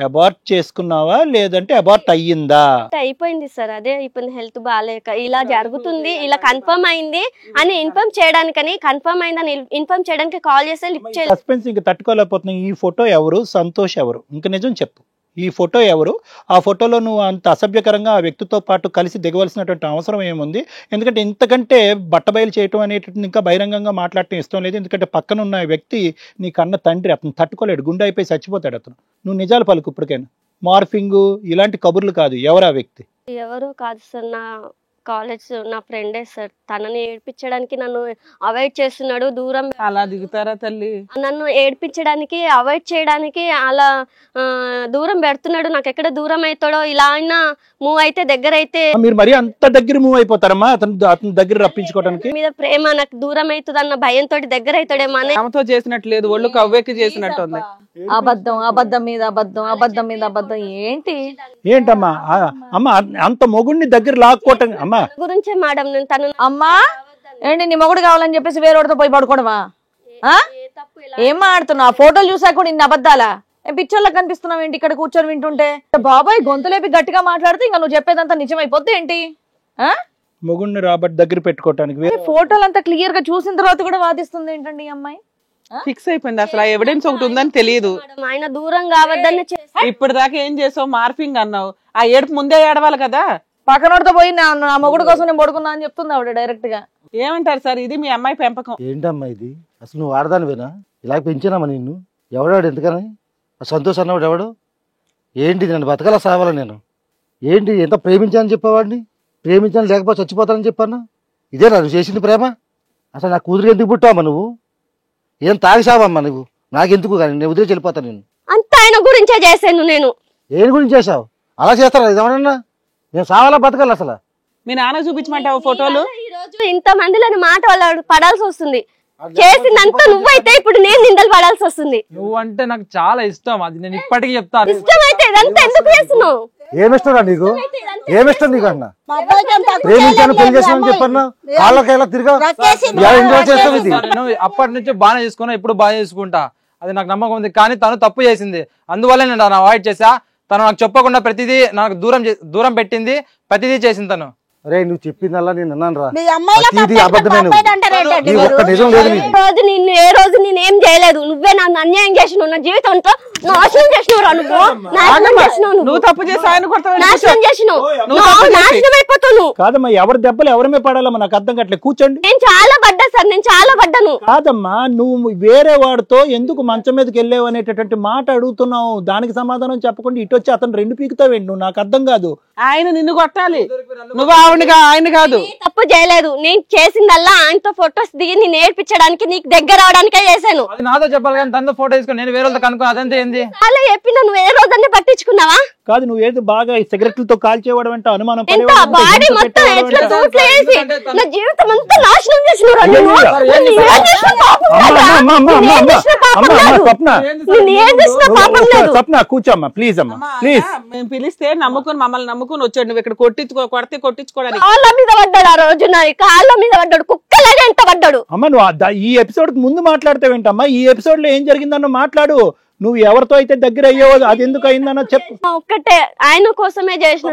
అబార్ట్ చేసుకున్నావా లేదంటే అబార్ట్ అయ్యిందా? అయిపోయింది సార్, అదే అయిపోయింది. హెల్త్ బాగాలేక ఇలా జరుగుతుంది, ఇలా కన్ఫర్మ్ అయింది అని ఇన్ఫార్మ్ చేయడానికని, కన్ఫర్మ్ అయిందని ఇన్ఫార్మ్ చేయడానికి కాల్ చేస్తే లిఫ్ట్ చేయలేదు. సస్పెన్స్ ఇంకా తట్టుకోలేకపోతున్నా. ఈ ఫోటో ఎవరు? సంతోష్ ఎవరు? ఇంకా నిజం చెప్పు, ఈ ఫోటో ఎవరు? ఆ ఫోటోలో నువ్వు అంత అసభ్యకరంగా ఆ వ్యక్తితో పాటు కలిసి దిగవలసినటువంటి అవసరం ఏముంది? ఎందుకంటే ఇంతకంటే బట్టబయలు చేయటం అనేటువంటి ఇంకా బహిరంగంగా మాట్లాడటం ఇష్టం లేదు. ఎందుకంటే పక్కన ఉన్న వ్యక్తి నీ కన్న తండ్రి, అతను తట్టుకోలేడు, గుండె అయిపోయి చచ్చిపోతాడు అతను. నువ్వు నిజాలు పలుకు ఇప్పటికైనా. మార్ఫింగ్ ఇలాంటి కబుర్లు కాదు. ఎవరు ఆ వ్యక్తి? ఎవరు కాదు సార్, నా కాలేజ్ నా ఫ్రెండే సార్. తనని ఏడ్పించడానికి నన్ను అవాయిడ్ చేస్తున్నాడు, దూరం అలా దిగుతారా తల్లి? నన్ను ఏడ్పించడానికి అవాయిడ్ చేయడానికి అలా దూరం పెడుతున్నాడు. నాకు ఎక్కడ దూరం అవుతాడో, ఇలా అయినా మూవ్ అయితే దగ్గర అయితే. మీరు మరి అంత దగ్గర మూవ్ అయిపోతారమ్మా అతని దగ్గర రప్పించుకోవడానికి? మీద ప్రేమ, నాకు దూరం అవుతుంది అన్న భయంతో దగ్గర అవుతాడేమో అని. ఆమెతో చేసినట్లేదు, ఒళ్ళు కవ్వెక్కి చేసినట్టు ఉంది. అబద్ధం, అబద్ధం మీద అబద్ధం, అబద్ధం మీద అబద్ధం. ఏంటమ్మా అమ్మ అంత మొగుడిని దగ్గర లాక్కోవటం? అమ్మా గురించే మేడం, నేను తను అమ్మా ఏంటి నీ మొగుడు కావాలని చెప్పేసి వేరేవాడితో పోయి పడుకోవడమా? ఏం మాడుతున్నావు? ఫోటోలు చూసాక కూడా ఇన్ని అబద్ధాలా? పిక్చర్లకు కనిపిస్తున్నావు ఏంటి ఇక్కడ కూర్చొని వింటుంటే? బాబాయ్ గొంతులేపి గట్టిగా మాట్లాడితే ఇంకా నువ్వు చెప్పేదంతా నిజమైపోద్ది ఏంటి? మొగుడిని రాబట్టి దగ్గర పెట్టుకోవటానికి ఫోటోలు అంతా క్లియర్ గా చూసిన తర్వాత కూడా వాదిస్తుంది ఏంటండి ఈ అమ్మాయి? ఫిక్స్ అయిపోయింది, అసలు ఆ ఎవిడెన్స్ ఒకటి ఉందని తెలియదు. ఆయన దూరం కావద్దని ఇప్పుడు దాకా ఏం చేసావు? మార్ఫింగ్ అన్నావు, ఆ ఏడుపు ముందే ఏడవాలి కదా. పక్కనోడితో పోయి నా మొగుడు కోసం నేను పడుకున్నా అని చెప్తుంది ఆవిడ డైరెక్ట్ గా. ఏమంటారు సార్, ఇది మీ అమ్మాయి పెంపకం? ఏంటమ్మా ఇది? అసలు నువ్వు ఆడదానివేనా? ఇలా పెంచినామా నిన్ను? ఎవడాడు? ఎందుకని సంతోష్ అన్నవాడు ఎవడు? ఏంటి నన్ను బతకాల సావాలా నేను? ఏంటి ఎంత ప్రేమించానని చెప్పేవాడిని? ప్రేమించాను లేకపోతే చచ్చిపోతానని చెప్పాను. ఇదే నువ్వు చేసింది ప్రేమ? అసలు నా కూతురు ఎందుకు పుట్టావమ్మా నువ్వు? ఏం తాగిసావమ్మా నువ్వు? నాకెందుకు కానీ నేను వదిలేసి వెళ్ళిపోతాను. నేను అంత ఆయన గురించే చేశాను. నేను ఏం గురించి చేసావు? అలా చేస్తారా ఏమన్నా? నేను సావాలా బతకాలి అసలు? మీ నాన్న చూపించమంటావు ఫోటోలు? ఇంత మందిలోని మాట వాళ్ళు పడాల్సి వస్తుంది. చేసిందంతా నువ్వైతే ఇప్పుడు నేను నిందలు పడాల్సి వస్తుంది. నువ్వంటే నాకు చాలా ఇష్టం, అది నేను ఇప్పటికీ చెప్తాను. ఇష్టమైతే ఇదంతా ఎందుకు చేస్తున్నావు? ఏమిష్టరా నీకు? ఏమిష్టం నీకు అన్న? ప్రేమించాను పెళ్లి చేసామని చెప్పన్నా కాళ్ళకైలా తిరిగా చేస్తావు. ఇది నేను అప్పటి నుంచి బాగా చేసుకున్నా, ఇప్పుడు బాగా చేసుకుంటా, అది నాకు నమ్మకం ఉంది. కానీ తను తప్పు చేసింది, అందువల్ల నేను అవాయిడ్ చేసా. తను నాకు చెప్పకుండా ప్రతిదీ నాకు దూరం పెట్టింది, ప్రతిదీ చేసింది తను. అరే నువ్వు చెప్పిందల్లా నేను అన్నాను రా, మీ అమ్మాయిలో ఇది అబద్ధమే. నీ ఒక్క నిజం లేదు నీకు. రోజు నిన్ను ఏ రోజు నేనేం చేయలేదు, నువ్వే నన్ను అన్యాయం చేసినావు, నా జీవితంతో నాశనం చేసినావు. నువ్వు తప్పు చేసి ఆయన నాశనం చేసినావు, నాశనం అయిపోతావు. కాదమ్మా, ఎవరి దెబ్బలు ఎవరి పడాలమ్మా? నాకు అర్థం కావట్లేదు. కూర్చోండి. నేను చాలా పడ్డా సార్, నేను చాలా పడ్డాను. కాదమ్మా, నువ్వు వేరే వాడితో ఎందుకు మంచం మీదకి వెళ్ళావు అనేటటువంటి మాట అడుగుతున్నావు. దానికి సమాధానం చెప్పకుండా ఇటు వచ్చి అతను రెండు పీకుతావేంటి నువ్వు? నాకు అర్థం కాదు. ఆయన నిన్ను కొట్టాలి, నువ్వు ఆయన కాదు. తప్పు చేయలేదు, నేను చేసిందల్లా ఆయనతో ఫొటోస్ దిగి నేను నేర్పించడానికి, నీకు దగ్గర అవడానికే చేశాను. అది నాతో చెప్పాలి కానీ తనతో ఫోటో తీసుకుని నేను వేరే వాళ్ళతో కనుక్కున్నా, అదంతా ఏంది? అలా చెప్పినా నువ్వు ఏ రోజన్నీ పట్టించుకున్నావా? కాదు, నువ్వు ఏది బాగా సిగరెట్లతో కాల్చేవాడు అంటే అనుమానం ఎంత బాడీ మొత్తం ఎట్లా తూట్లు వేసి నా జీవితం అంతా నాశనం చేసినావు. స్వప్న కూర్చోమ్మా ప్లీజ్. అమ్మా ప్లీజ్. మేము పిలిస్తే మమ్మల్ని నమ్ముకుని వచ్చాడు, నువ్వు ఇక్కడ కొట్టించుకోవడానికి. కాళ్ళ మీద పడ్డాడు ఆ రోజు, కాళ్ళ మీద పడ్డాడు, కుక్కలాగా ఎంత పడ్డాడు. అమ్మ నువ్వు ఈ ఎపిసోడ్ ముందు మాట్లాడతావేంటమ్మా? ఈ ఎపిసోడ్ లో ఏం జరిగిందన్న మాట్లాడు. నువ్వు ఎవరితో అయితే దగ్గర అయ్యావో అది ఎందుకు అయిందన్న చెప్పు. ఒక్కటే ఆయన కోసమే చేసిన.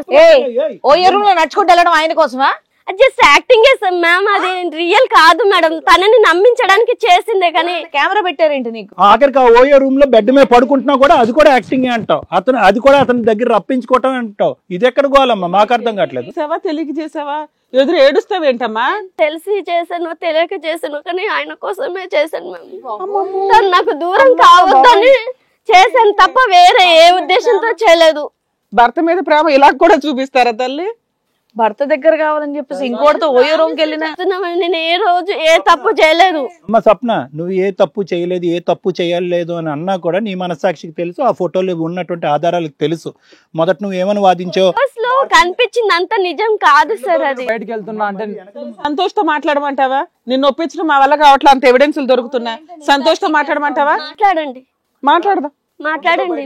ఓ ఎరువులో నడుచుకుంటూ వెళ్ళడం ఆయన కోసమా? జస్ట్ యాక్టింగ్ చేస్తాం మ్యామ్, అది రియల్ కాదు మేడం. తనని నమ్మించడానికి చేసిందే కానీ. కెమెరా పెట్టారేంటి నీకు? ఆఖరికి ఆ ఓయో రూమ్ లో బెడ్ మీద పడుకుంటున్నా కూడా అది కూడా యాక్టింగ్ అంటావు. అది కూడా అతని దగ్గర రప్పించుకోవటం అంటావు. ఇది ఎక్కడ గోలమ్మా? మాకు అర్థం కావట్లేదు. తెలియక చేసావా? ఎదురు ఏడుస్తావేంటమ్మా? తెలిసి చేశాను, తెలియక చేశాను, కానీ ఆయన కోసమే చేశాను మ్యామ్. తను నాకు దూరం కావద్దని చేశాను తప్ప వేరే ఏ ఉద్దేశంతో చేయలేదు. భర్త మీద ప్రేమ ఇలా కూడా చూపిస్తారా తల్లి? భర్త దగ్గర కావాలని చెప్పేసి ఇంకోటితో ఓయో రూమ్కి వెళ్ళినా నేను ఏ రోజు ఏ తప్పు చేయలేదు. అమ్మ స్వప్న, నువ్వు ఏ తప్పు చేయలేదు, ఏ తప్పు చేయలేదు అని అన్నా కూడా నీ మనస్సాక్షికి తెలుసు, ఆ ఫోటోలో ఉన్నటువంటి ఆధారాలకు తెలుసు. మొదట నువ్వు ఏమని వాదించావు? కనిపించింది అంత నిజం కాదు సార్. అది బయటకు వెళ్తున్నా అంటే సంతోష్తో మాట్లాడమంటావా? నిన్ను ఒప్పించడం మా వల్ల కావట్లా, అంత ఎవిడెన్స్లు దొరుకుతున్నాయి. సంతోష్తో మాట్లాడమంటావా? మాట్లాడదాం. మాట్లాడండి.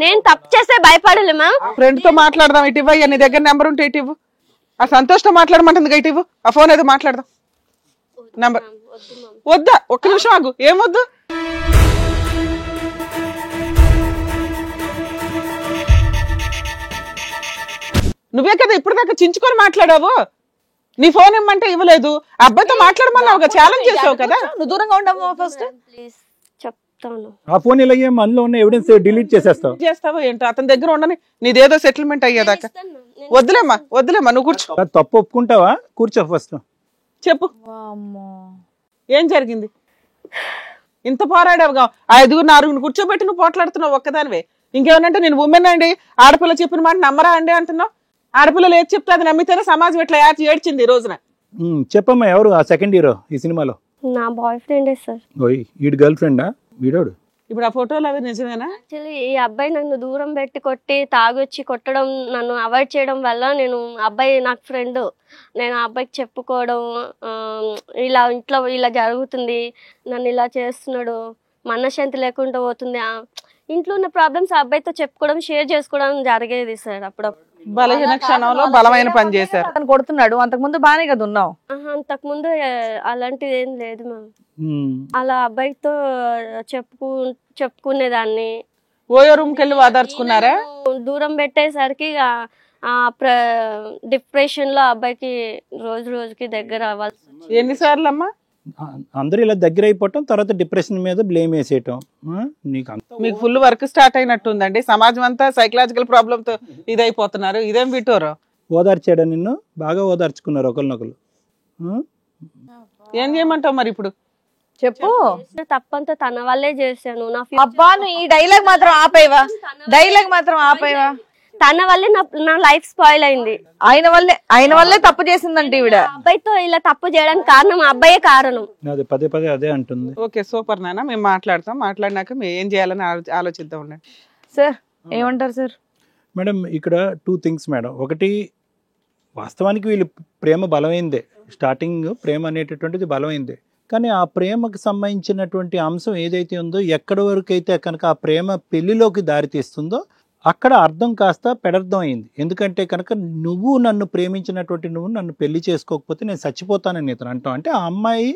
నేను తప్పు చేస్తే భయపడలే మ్యామ్. ఫ్రెండ్ తో మాట్లాడదాం. ఇటు ఇవ్వ, నీ దగ్గర నెంబర్ ఉంటే ఇటు ఇవ్వు. ఆ సంతోష్తో మాట్లాడమంటుంది, ఇటు ఇవ్వు. ఆ ఫోన్ ఏదో మాట్లాడదాం. నంబర్ వద్దా? ఒక్క నిమిషం ఆగు. ఏమొద్దు? నువ్వే కదా ఇప్పుడు దాకా చించుకొని మాట్లాడావు. నీ ఫోన్ ఇమ్మంటే ఇవ్వలేదు, అబ్బాయితో మాట్లాడమన్నావు కదా, ఛాలెంజ్ చేసావు కదా. నువ్వు దూరంగా ఉండవు ఫస్ట్. ప్లీజ్ చెప్తాను. ఆ ఫోన్ ఇలా ఏం అందులో ఉన్న ఎవిడెన్స్ డిలీట్ చేసేస్తావు. చేస్తావో ఏంటో, అతని దగ్గర ఉండని నీదేదో సెటిల్మెంట్ అయ్యేదాకా. వద్దులేమ్మా నువ్వు కూర్చో. తప్పు ఒప్పుకుంటావా? కూర్చో ఫస్ట్. చెప్పు వామ్మో. ఏం జరిగింది? ఇంత పోరాడావుగా, 5-6 కూర్చోబెట్టి నువ్వు పోట్లాడుతున్నావు ఒక్కదానివే. ఇంకేమనంటే నేను ఉమెన్ అండి, ఆడపిల్ల చెప్పిన మాట నమ్మరా అండి అంటున్నావు. ఆడపిల్లలు ఏది చెప్తే అది నమ్మితేనే సమాజం ఇట్లా ఏడ్చింది ఈ రోజున. చెప్పమ్మా, ఎవరు ఆ సెకండ్ హీరో ఈ సినిమాలో? నా బాయ్ ఫ్రెండే సార్. ఓయ్, వీడి గర్ల్ ఫ్రెండా వీడోడు? ఇప్పుడు ఆ ఫోటోలు అవి నిజమేనా? యాక్చువల్లీ ఈ అబ్బాయి నన్ను దూరం పెట్టి కొట్టి తాగొచ్చి కొట్టడం, నన్ను అవాయిడ్ చేయడం వల్ల నేను అబ్బాయి నాకు ఫ్రెండ్, నేను ఆ అబ్బాయికి చెప్పుకోవడం, ఇలా ఇంట్లో ఇలా జరుగుతుంది, నన్ను ఇలా చేస్తున్నాడు, మనశ్శాంతి లేకుండా పోతుంది, ఇంట్లో ఉన్న ప్రాబ్లమ్స్ ఆ అబ్బాయితో చెప్పుకోవడం, షేర్ చేసుకోవడం జరిగేది సార్. అప్పుడప్పుడు బలహీన క్షణంలో బలమైన పని చేశారు. అతను కొడుతున్నాడు, అంతకుముందు బానే కదా ఉన్నావు. అంతకుముందు అలాంటిది ఏం లేదు మ్యామ్. అలా అబ్బాయితో చెప్పుకునేదాన్ని. ఓయో రూమ్కి వెళ్ళి వాదార్చుకున్నారా? దూరం పెట్టేసరికి డిప్రెషన్ లో అబ్బాయికి రోజు రోజుకి దగ్గర అవ్వాలి. ఎన్నిసార్లు అమ్మా? అందరూ ఇలా దగ్గర అయిపోవటం, తర్వాత డిప్రెషన్ మీద బ్లేమ్ వేసేయటం. మీకు ఫుల్ వర్క్ స్టార్ట్ అయినట్టుందండి. సమాజం అంతా సైకలాజికల్ ప్రాబ్లమ్ తో ఇదైపోతున్నారు. ఇదేం విటోరో? ఓదార్చాడా నిన్ను? బాగా ఓదార్చుకున్నారు ఒకరినొకరు. ఏం చేయమంటావు మరి ఇప్పుడు? చెప్పు. తప్పంతా తన వల్లే చేశాను. అబ్బా, నువ్వు ఈ డైలాగ్ మాత్రం ఆపేవా? తన వల్లే నా లైఫ్ స్పాయిల్ అయింది. ఆయన వల్లే తప్పు చేసిందంటే ఈవిడ. అబ్బాయితో ఇలా తప్పు చేయడానికి కారణం అబ్బాయే కారణం. అదే పదే పదే అదే అంటుంది. ఓకే, సూపర్ నాన్న, మేము మాట్లాడినాక మేము ఏం చేయాలని ఆలోచిద్దాం ఉండండి. సార్ ఏమంటారు సార్? మేడం, ఇక్కడ 2 థింగ్స్ మేడం. ఒకటి, వాస్తవానికి వీళ్ళు ప్రేమ బలమైందే, స్టార్టింగ్ ప్రేమ అనేటటువంటిది బలమైందే. కానీ ఆ ప్రేమకు సంబంధించినటువంటి అంశం ఏదైతే ఉందో, ఎక్కడి వరకు అయితే కనుక ఆ ప్రేమ పెళ్లిలోకి దారితీస్తుందో అక్కడ అర్థం కాస్త పెడర్థం అయింది. ఎందుకంటే కనుక నువ్వు నన్ను ప్రేమించినటువంటి నువ్వు నన్ను పెళ్లి చేసుకోకపోతే నేను చచ్చిపోతానని ఇతను అంటాం. అంటే ఆ అమ్మాయి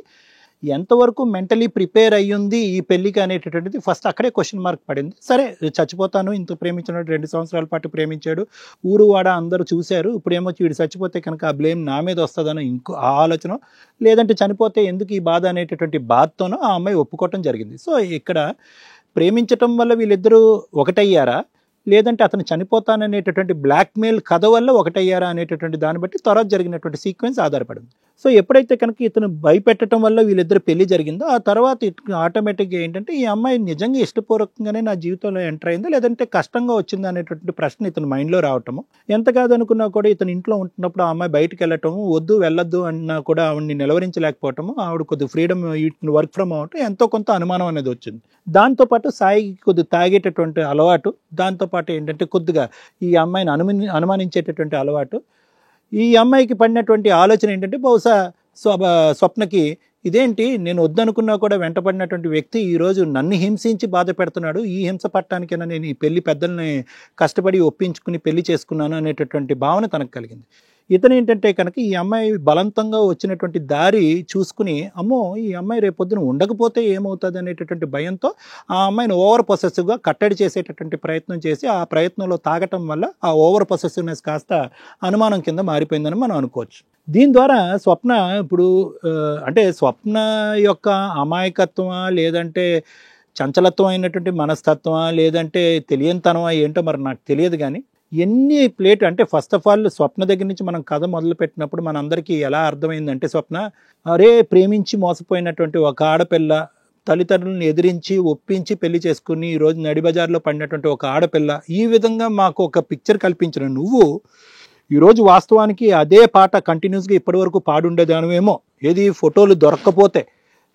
ఎంతవరకు మెంటలీ ప్రిపేర్ అయ్యింది ఈ పెళ్లికి అనేటటువంటిది ఫస్ట్ అక్కడే క్వశ్చన్ మార్క్ పడింది. సరే, చచ్చిపోతాను, ఇంత ప్రేమించినట్టు 2 సంవత్సరాల పాటు ప్రేమించాడు, ఊరు వాడ అందరూ చూశారు, ఇప్పుడు ఏమొచ్చి వీడు చచ్చిపోతే కనుక ఆ బ్లేమ్ నా మీద వస్తుందనో ఇంకో ఆ ఆలోచన, లేదంటే చనిపోతే ఎందుకు ఈ బాధ అనేటటువంటి బాధతోనో ఆ అమ్మాయి ఒప్పుకోవటం జరిగింది. సో ఇక్కడ ప్రేమించటం వల్ల వీళ్ళిద్దరూ ఒకటయ్యారా, లేదంటే అతను చనిపోతాననేటటువంటి బ్లాక్మెయిల్ కథ వల్ల ఒకటయ్యారా అనేటటువంటి దాన్ని బట్టి తర్వాత జరిగినటువంటి సీక్వెన్స్ ఆధారపడింది. సో ఎప్పుడైతే కనుక ఇతను భయపెట్టడం వల్ల వీళ్ళిద్దరు పెళ్లి జరిగిందో, ఆ తర్వాత ఆటోమేటిక్గా ఏంటంటే ఈ అమ్మాయి నిజంగా ఇష్టపూర్వకంగానే నా జీవితంలో ఎంటర్ అయిందా, లేదంటే కష్టంగా వచ్చిందా అనేటువంటి ప్రశ్న ఇతను మైండ్లో రావటము. ఎంత కాదనుకున్నా కూడా ఇతను ఇంట్లో ఉంటున్నప్పుడు ఆ అమ్మాయి బయటకు వెళ్ళటము, వద్దు వెళ్ళొద్దు అన్నా కూడా ఆవిడని నిలవరించలేకపోవటము, ఆవిడ కొద్ది ఫ్రీడమ్ వర్క్ ఫ్రమ్ అవటం, ఎంతో కొంత అనుమానం అనేది వచ్చింది. దాంతోపాటు సాయికి కొద్ది తాగేటటువంటి అలవాటు, దాంతోపాటు ఏంటంటే కొద్దిగా ఈ అమ్మాయిని అనుమానించేటటువంటి అలవాటు, ఈ అమ్మాయికి పడినటువంటి ఆలోచన ఏంటంటే బహుశా స్వప్నకి ఇదేంటి, నేను వద్దనుకున్నా కూడా వెంటపడినటువంటి వ్యక్తి ఈరోజు నన్ను హింసించి బాధ పెడుతున్నాడు, ఈ హింస పట్టడానికైనా నేను ఈ పెళ్లి పెద్దల్ని కష్టపడి ఒప్పించుకుని పెళ్లి చేసుకున్నాను అనేటటువంటి భావన తనకు కలిగింది. ఇతను ఏంటంటే కనుక ఈ అమ్మాయి బలవంతంగా వచ్చినటువంటి దారి చూసుకుని, అమ్మో ఈ అమ్మాయి రేపొద్దున ఉండకపోతే ఏమవుతుంది అనేటటువంటి భయంతో ఆ అమ్మాయిని ఓవర్ పొసెసివ్గా కట్టడి చేసేటటువంటి ప్రయత్నం చేసి, ఆ ప్రయత్నంలో తాగటం వల్ల ఆ ఓవర్ పొసెసివ్నెస్ కాస్త అనుమానం కింద మారిపోయిందని మనం అనుకోవచ్చు. దీని ద్వారా స్వప్న ఇప్పుడు అంటే స్వప్న యొక్క అమాయకత్వమా, లేదంటే చంచలత్వం అయినటువంటి మనస్తత్వమా, లేదంటే తెలియనితనమా ఏంటో మరి నాకు తెలియదు. కానీ ఎన్ని ప్లేట్ అంటే ఫస్ట్ ఆఫ్ ఆల్ స్వప్న దగ్గర నుంచి మనం కథ మొదలు పెట్టినప్పుడు మనందరికీ ఎలా అర్థమైందంటే, స్వప్న అరే ప్రేమించి మోసపోయినటువంటి ఒక ఆడపిల్ల, తల్లిదండ్రులను ఎదిరించి ఒప్పించి పెళ్లి చేసుకుని ఈరోజు నడిబజార్లో పడినటువంటి ఒక ఆడపిల్ల, ఈ విధంగా మాకు ఒక పిక్చర్ కల్పించిన నువ్వు ఈరోజు వాస్తవానికి అదే పాట కంటిన్యూస్గా ఇప్పటి వరకు పాడుండేదానివేమో, ఏది ఫోటోలు దొరక్కపోతే.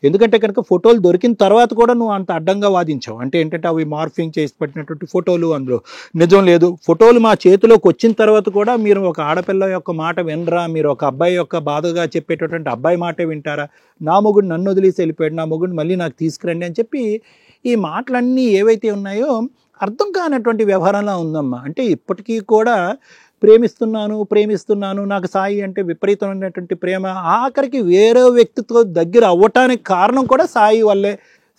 ఎందుకంటే కనుక ఫోటోలు దొరికిన తర్వాత కూడా నువ్వు అంత అడ్డంగా వాదించావు. అంటే ఏంటంటే అవి మార్ఫింగ్ చేసి పెట్టినటువంటి ఫోటోలు, అందులో నిజం లేదు. ఫోటోలు మా చేతిలోకి వచ్చిన తర్వాత కూడా మీరు ఒక ఆడపిల్ల యొక్క మాట వినరా, మీరు ఒక అబ్బాయి యొక్క బాధగా చెప్పేటటువంటి అబ్బాయి మాటే వింటారా, నా మొగుడు నన్ను వదిలేసి వెళ్ళిపోయాడు, నా మొగుడు మళ్ళీ నాకు తీసుకురండి అని చెప్పి ఈ మాటలన్నీ ఏవైతే ఉన్నాయో అర్థం కానటువంటి వ్యవహారంలా ఉందమ్మా. అంటే ఇప్పటికీ కూడా ప్రేమిస్తున్నాను, నాకు సాయి అంటే విపరీతమైనటువంటి ప్రేమ, ఆఖరికి వేరే వ్యక్తితో దగ్గర అవ్వటానికి కారణం కూడా సాయి వల్లే,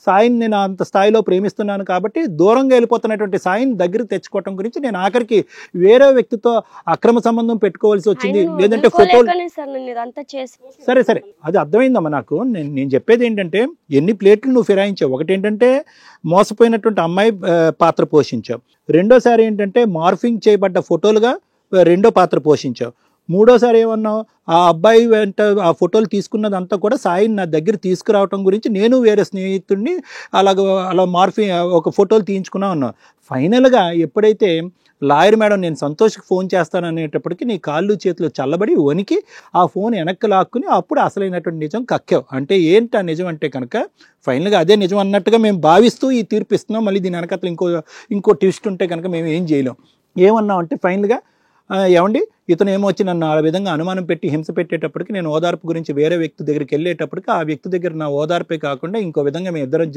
సాయిని నేను అంత స్థాయిలో ప్రేమిస్తున్నాను కాబట్టి దూరంగా వెళ్ళిపోతున్నటువంటి సాయిని దగ్గరికి తెచ్చుకోవటం గురించి నేను ఆఖరికి వేరే వ్యక్తితో అక్రమ సంబంధం పెట్టుకోవాల్సి వచ్చింది, లేదంటే ఫోటోలు. వదులుకోలేకనే సార్ నేను ఇదంతా చేసి. సరే అది అర్థమైందమ్మా నాకు. నేను చెప్పేది ఏంటంటే ఎన్ని ప్లేట్లు నువ్వు ఫిరాయించావు. ఒకటి ఏంటంటే మోసపోయినటువంటి అమ్మాయి పాత్ర పోషించావు, రెండోసారి ఏంటంటే మార్ఫింగ్ చేయబడ్డ ఫోటోలుగా రెండో పాత్ర పోషించావు, మూడోసారి ఏమన్నావు ఆ అబ్బాయి వెంట ఆ ఫోటోలు తీసుకున్నదంతా కూడా సాయిని నా దగ్గర తీసుకురావటం గురించి నేను వేరే స్నేహితుడిని అలా ఒక ఫోటోలు తీయించుకున్నా ఉన్నావు. ఫైనల్గా ఎప్పుడైతే లాయర్ మేడం నేను సంతోష్కి ఫోన్ చేస్తాను అనేటప్పటికి నీ కాళ్ళు చేతులు చల్లబడి వణికి ఆ ఫోన్ వెనక్కి లాక్కుని అప్పుడు అసలైనటువంటి నిజం కక్కావు. అంటే ఏంటి ఆ నిజం అంటే కనుక ఫైనల్గా అదే నిజం అన్నట్టుగా మేము భావిస్తూ ఈ తీర్పు ఇస్తున్నాం. మళ్ళీ దీని వెనకతలు ఇంకో ట్విస్ట్ ఉంటే కనుక మేము ఏం చేయలేం. ఏమన్నాం అంటే ఫైనల్గా ఏమండి ఇతను ఏమొచ్చి నన్ను ఆ విధంగా అనుమానం పెట్టి హింస పెట్టేటప్పటికి నేను ఓదార్పు గురించి వేరే వ్యక్తి దగ్గరికి వెళ్ళేటప్పటికి ఆ వ్యక్తి దగ్గర నా ఓదార్పే కాకుండా ఇంకో విధంగా మేము ఇద్దరం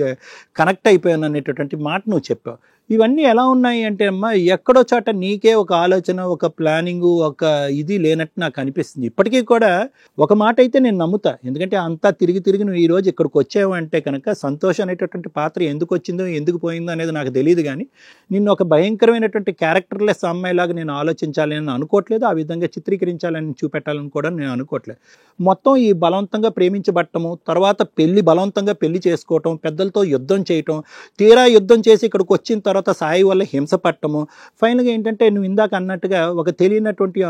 కనెక్ట్ అయిపోయాను అనేటటువంటి మాట నువ్వు చెప్పావు. ఇవన్నీ ఎలా ఉన్నాయి అంటే అమ్మా ఎక్కడో చోట నీకే ఒక ఆలోచన, ఒక ప్లానింగు, ఒక ఇది లేనట్టు నాకు అనిపిస్తుంది. ఇప్పటికీ కూడా ఒక మాట అయితే నేను నమ్ముతా, ఎందుకంటే అంతా తిరిగి నువ్వు ఈ రోజు ఇక్కడికి వచ్చావు అంటే కనుక సంతోషం అనేటటువంటి పాత్ర ఎందుకు వచ్చిందో ఎందుకు పోయిందో అనేది నాకు తెలియదు. కానీ నిన్ను ఒక భయంకరమైనటువంటి క్యారెక్టర్లెస్ అమ్మాయిలాగా నేను ఆలోచించాలి అని అనుకోవట్లేదు, ఆ విధంగా చిత్రీకరించాలని చూపెట్టాలని కూడా నేను అనుకోవట్లేదు. మొత్తం ఈ బలవంతంగా ప్రేమించబట్టము, తర్వాత బలవంతంగా పెళ్లి చేసుకోవటం, పెద్దలతో యుద్ధం చేయటం, తీరా యుద్ధం చేసి ఇక్కడికి వచ్చిన తర్వాత సాయి వల్ల హింస పట్టము, ఫైనల్గా ఏంటంటే నువ్వు ఇందాక అన్నట్టుగా ఒక తెలియనటువంటి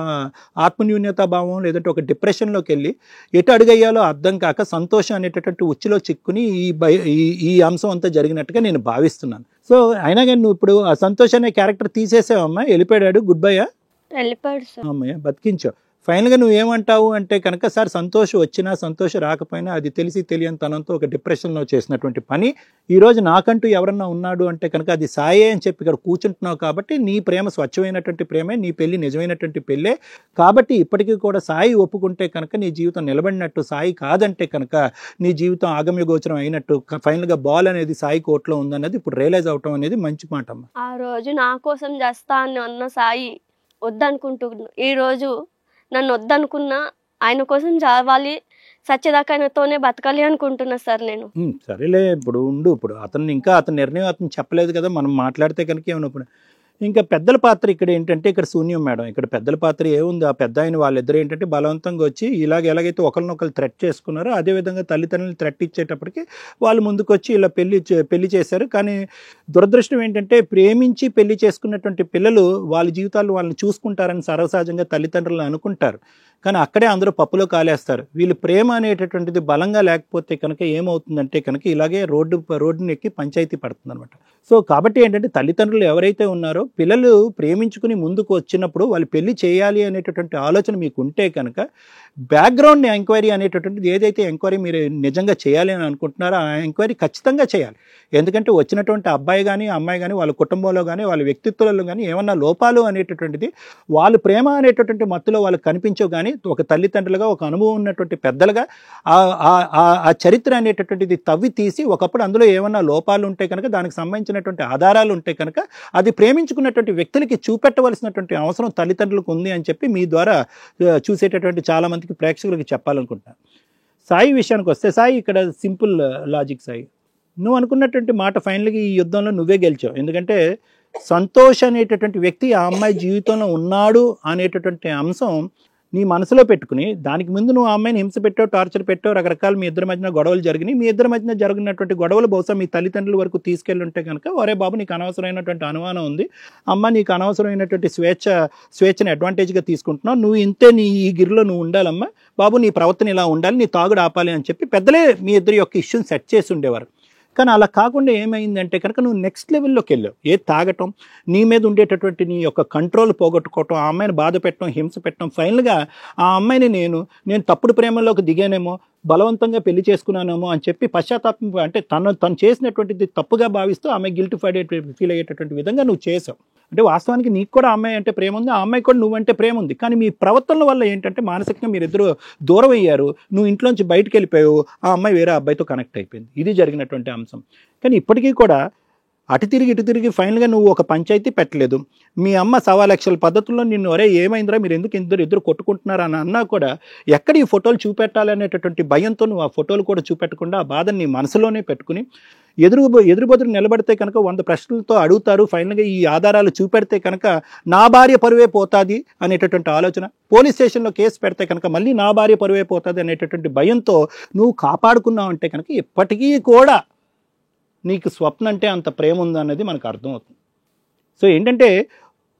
ఆత్మన్యూన్యతా భావం లేదంటే ఒక డిప్రెషన్లోకి వెళ్ళి ఎటు అడుగయ్యాలో అర్థం కాక సంతోషం అనేటటువంటి ఉచ్చులో చిక్కుని ఈ అంశం అంతా జరిగినట్టుగా నేను భావిస్తున్నాను. సో అయినా కానీ నువ్వు ఇప్పుడు ఆ సంతోష్ అనే క్యారెక్టర్ తీసేసావమ్మా, వెళ్ళిపోయాడు, గుడ్ బైయా, వెళ్ళిపోయాడు సార్. అమ్మయ్య బతికించావు. ఫైనల్గా నువ్వేమంటావు అంటే కనుక సార్ సంతోష్ వచ్చినా సంతోష్ రాకపోయినా అది తెలియని తనంతో ఒక డిప్రెషన్లో చేసినటువంటి పని ఈరోజు నాకంటూ ఎవరన్నా ఉన్నాడు అంటే కనుక అది సాయే అని చెప్పి ఇక్కడ కూర్చుంటున్నావు కాబట్టి నీ ప్రేమ స్వచ్ఛమైనటువంటి ప్రేమే, నీ పెళ్లి నిజమైనటువంటి పెళ్ళే కాబట్టి ఇప్పటికీ కూడా సాయి ఒప్పుకుంటే కనుక నీ జీవితం నిలబడినట్టు, సాయి కాదంటే కనుక నీ జీవితం ఆగమ్య గోచరం అయినట్టు. ఫైనల్గా బాల్ అనేది సాయి కోర్టులో ఉందన్నది ఇప్పుడు రియలైజ్ అవటం అనేది మంచి మాట అమ్మ. ఆ రోజు నా కోసం చేస్తా అని అన్న సాయి వద్దనుకుంటున్నాను, ఈ రోజు నన్ను వద్దనుకున్నా ఆయన కోసం చావాలి, సత్యదాకా ఆయనతోనే బతకాలి అనుకుంటున్నా సార్ నేను. సరేలే ఇప్పుడు ఉండు, ఇప్పుడు అతని నిర్ణయం అతను చెప్పలేదు కదా, మనం మాట్లాడితే కనుక ఏమన్నా ఇంకా పెద్దల పాత్ర ఇక్కడ ఏంటంటే ఇక్కడ శూన్యం మేడం. ఇక్కడ పెద్దల పాత్ర ఏముంది, ఆ పెద్ద ఆయన వాళ్ళిద్దరు ఏంటంటే బలవంతంగా వచ్చి ఎలాగైతే ఒకరినొకరు థ్రెట్ చేసుకున్నారో అదేవిధంగా తల్లిదండ్రులు థ్రెట్ ఇచ్చేటప్పటికి వాళ్ళు ముందుకు వచ్చి ఇలా పెళ్లి చేశారు. కానీ దురదృష్టం ఏంటంటే ప్రేమించి పెళ్లి చేసుకున్నటువంటి పిల్లలు వాళ్ళ జీవితాలు వాళ్ళని చూసుకుంటారని సర్వసహజంగా తల్లిదండ్రులు అనుకుంటారు, కానీ అక్కడే అందరూ పప్పులో కాలేస్తారు. వీళ్ళు ప్రేమ అనేటటువంటిది బలంగా లేకపోతే కనుక ఏమవుతుందంటే కనుక ఇలాగే రోడ్డుని ఎక్కి పంచాయతీ పడుతుంది అనమాట. సో కాబట్టి ఏంటంటే తల్లిదండ్రులు ఎవరైతే ఉన్నారో పిల్లలు ప్రేమించుకుని ముందుకు వచ్చినప్పుడు వాళ్ళు పెళ్లి చేయాలి అనేటటువంటి ఆలోచన మీకు ఉంటే కనుక బ్యాక్గ్రౌండ్ ఎంక్వైరీ అనేటటువంటిది ఏదైతే ఎంక్వైరీ మీరు నిజంగా చేయాలి అని అనుకుంటున్నారో ఆ ఎంక్వైరీ ఖచ్చితంగా చేయాలి. ఎందుకంటే వచ్చినటువంటి అబ్బాయి కానీ అమ్మాయి కానీ వాళ్ళ కుటుంబంలో కానీ వాళ్ళ వ్యక్తిత్వాలలో కానీ ఏమన్నా లోపాలు అనేటటువంటిది వాళ్ళు ప్రేమ అనేటటువంటి మత్తులో వాళ్ళకి కనిపించవు. కానీ ఒక తల్లిదండ్రులుగా ఒక అనుభవం ఉన్నటువంటి పెద్దలుగా ఆ చరిత్ర అనేటటువంటిది తవ్వి తీసి ఒకప్పుడు అందులో ఏమన్నా లోపాలు ఉంటే కనుక దానికి సంబంధించినటువంటి ఆధారాలు ఉంటే కనుక అది ప్రేమించుకున్నటువంటి వ్యక్తులకి చూపెట్టవలసినటువంటి అవసరం తల్లిదండ్రులకు ఉంది అని చెప్పి మీ ద్వారా చూసేటటువంటి చాలా మందికి ప్రేక్షకులకి చెప్పాలనుకుంటున్నాను. సాయి విషయానికి వస్తే సాయి ఇక్కడ సింపుల్ లాజిక్ సాయి, నువ్వు అనుకున్నటువంటి మాట ఫైనల్గా ఈ యుద్ధంలో నువ్వే గెలిచావు. ఎందుకంటే సంతోష్ అనేటటువంటి వ్యక్తి ఆ అమ్మాయి జీవితంలో ఉన్నాడు అనేటటువంటి అంశం నీ మనసులో పెట్టుకుని దానికి ముందు నువ్వు ఆ అమ్మాయిని హింస పెట్టావు, టార్చర్ పెట్టావు, రకరకాల మీ ఇద్దరి మధ్యన గొడవలు జరిగినాయి. మీ ఇద్దరి మధ్యన జరిగినటువంటి గొడవలు బహుశా మీ తల్లిదండ్రుల వరకు తీసుకెళ్ళి ఉంటే కనుక ఒరే బాబు నీకు అనవసరమైనటువంటి అనుమానం ఉంది, అమ్మ నీకు అనవసరమైనటువంటి స్వేచ్ఛని అడ్వాంటేజ్గా తీసుకుంటున్నావు, నువ్వు ఇంతే నీ ఈ గిరిలో నువ్వు ఉండాలమ్మా బాబు, నీ ప్రవర్తన ఇలా ఉండాలి, నీ తాగుడు ఆపాలి అని చెప్పి పెద్దలే మీ ఇద్దరి యొక్క ఇష్యూని సెట్ చేసి ఉండేవారు. కానీ అలా కాకుండా ఏమైందంటే కనుక నువ్వు నెక్స్ట్ లెవెల్లోకి వెళ్ళావు. తాగటం, నీ మీద ఉండేటటువంటి నీ యొక్క కంట్రోల్ పోగొట్టుకోవటం, ఆ అమ్మాయిని బాధ పెట్టడం, హింస పెట్టడం, ఫైనల్గా ఆ అమ్మాయిని నేను తప్పుడు ప్రేమలోకి దిగానేమో, బలవంతంగా పెళ్లి చేసుకున్నానేమో అని చెప్పి పశ్చాత్తాపం, అంటే తను చేసినటువంటిది తప్పుగా భావిస్తూ ఆమె గిల్ట్ ఫీల్ అయ్యేటటువంటి విధంగా నువ్వు చేసావు. అంటే వాస్తవానికి నీకు కూడా అమ్మాయి అంటే ప్రేమ ఉంది, ఆ అమ్మాయి కూడా నువ్వంటే ప్రేమ ఉంది. కానీ మీ ప్రవర్తనల వల్ల ఏంటంటే మానసికంగా మీరిద్దరూ దూరం అయ్యారు, నువ్వు ఇంట్లోంచి బయటకు వెళ్ళిపోయావు, ఆ అమ్మాయి వేరే అబ్బాయితో కనెక్ట్ అయిపోయింది. ఇది జరిగినటువంటి అంశం. కానీ ఇప్పటికీ కూడా అటు తిరిగి ఇటు తిరిగి ఫైనల్గా నువ్వు ఒక పంచాయతీ పెట్టలేదు. మీ అమ్మ 1,00,000 పద్ధతుల్లో నిన్ను ఒరే ఏమైందిరా మీరు ఎందుకు ఇద్దరు కొట్టుకుంటున్నారా అని అన్నా కూడా ఎక్కడ ఈ ఫోటోలు చూపెట్టాలి అనేటటువంటి భయంతో నువ్వు ఆ ఫోటోలు కూడా చూపెట్టకుండా ఆ బాధని నీ మనసులోనే పెట్టుకుని ఎదురుబెదురు నిలబడితే కనుక 100 ప్రశ్నలతో అడుగుతారు. ఫైనల్గా ఈ ఆధారాలు చూపెడితే కనుక నా భార్య పరువే పోతుంది అనేటటువంటి ఆలోచన, పోలీస్ స్టేషన్లో కేసు పెడితే కనుక మళ్ళీ నా భార్య పరువే పోతుంది అనేటటువంటి భయంతో నువ్వు కాపాడుకున్నావు అంటే కనుక ఎప్పటికీ కూడా నీకు స్వప్న అంటే అంత ప్రేమ ఉందన్నది మనకు అర్థమవుతుంది. సో ఏంటంటే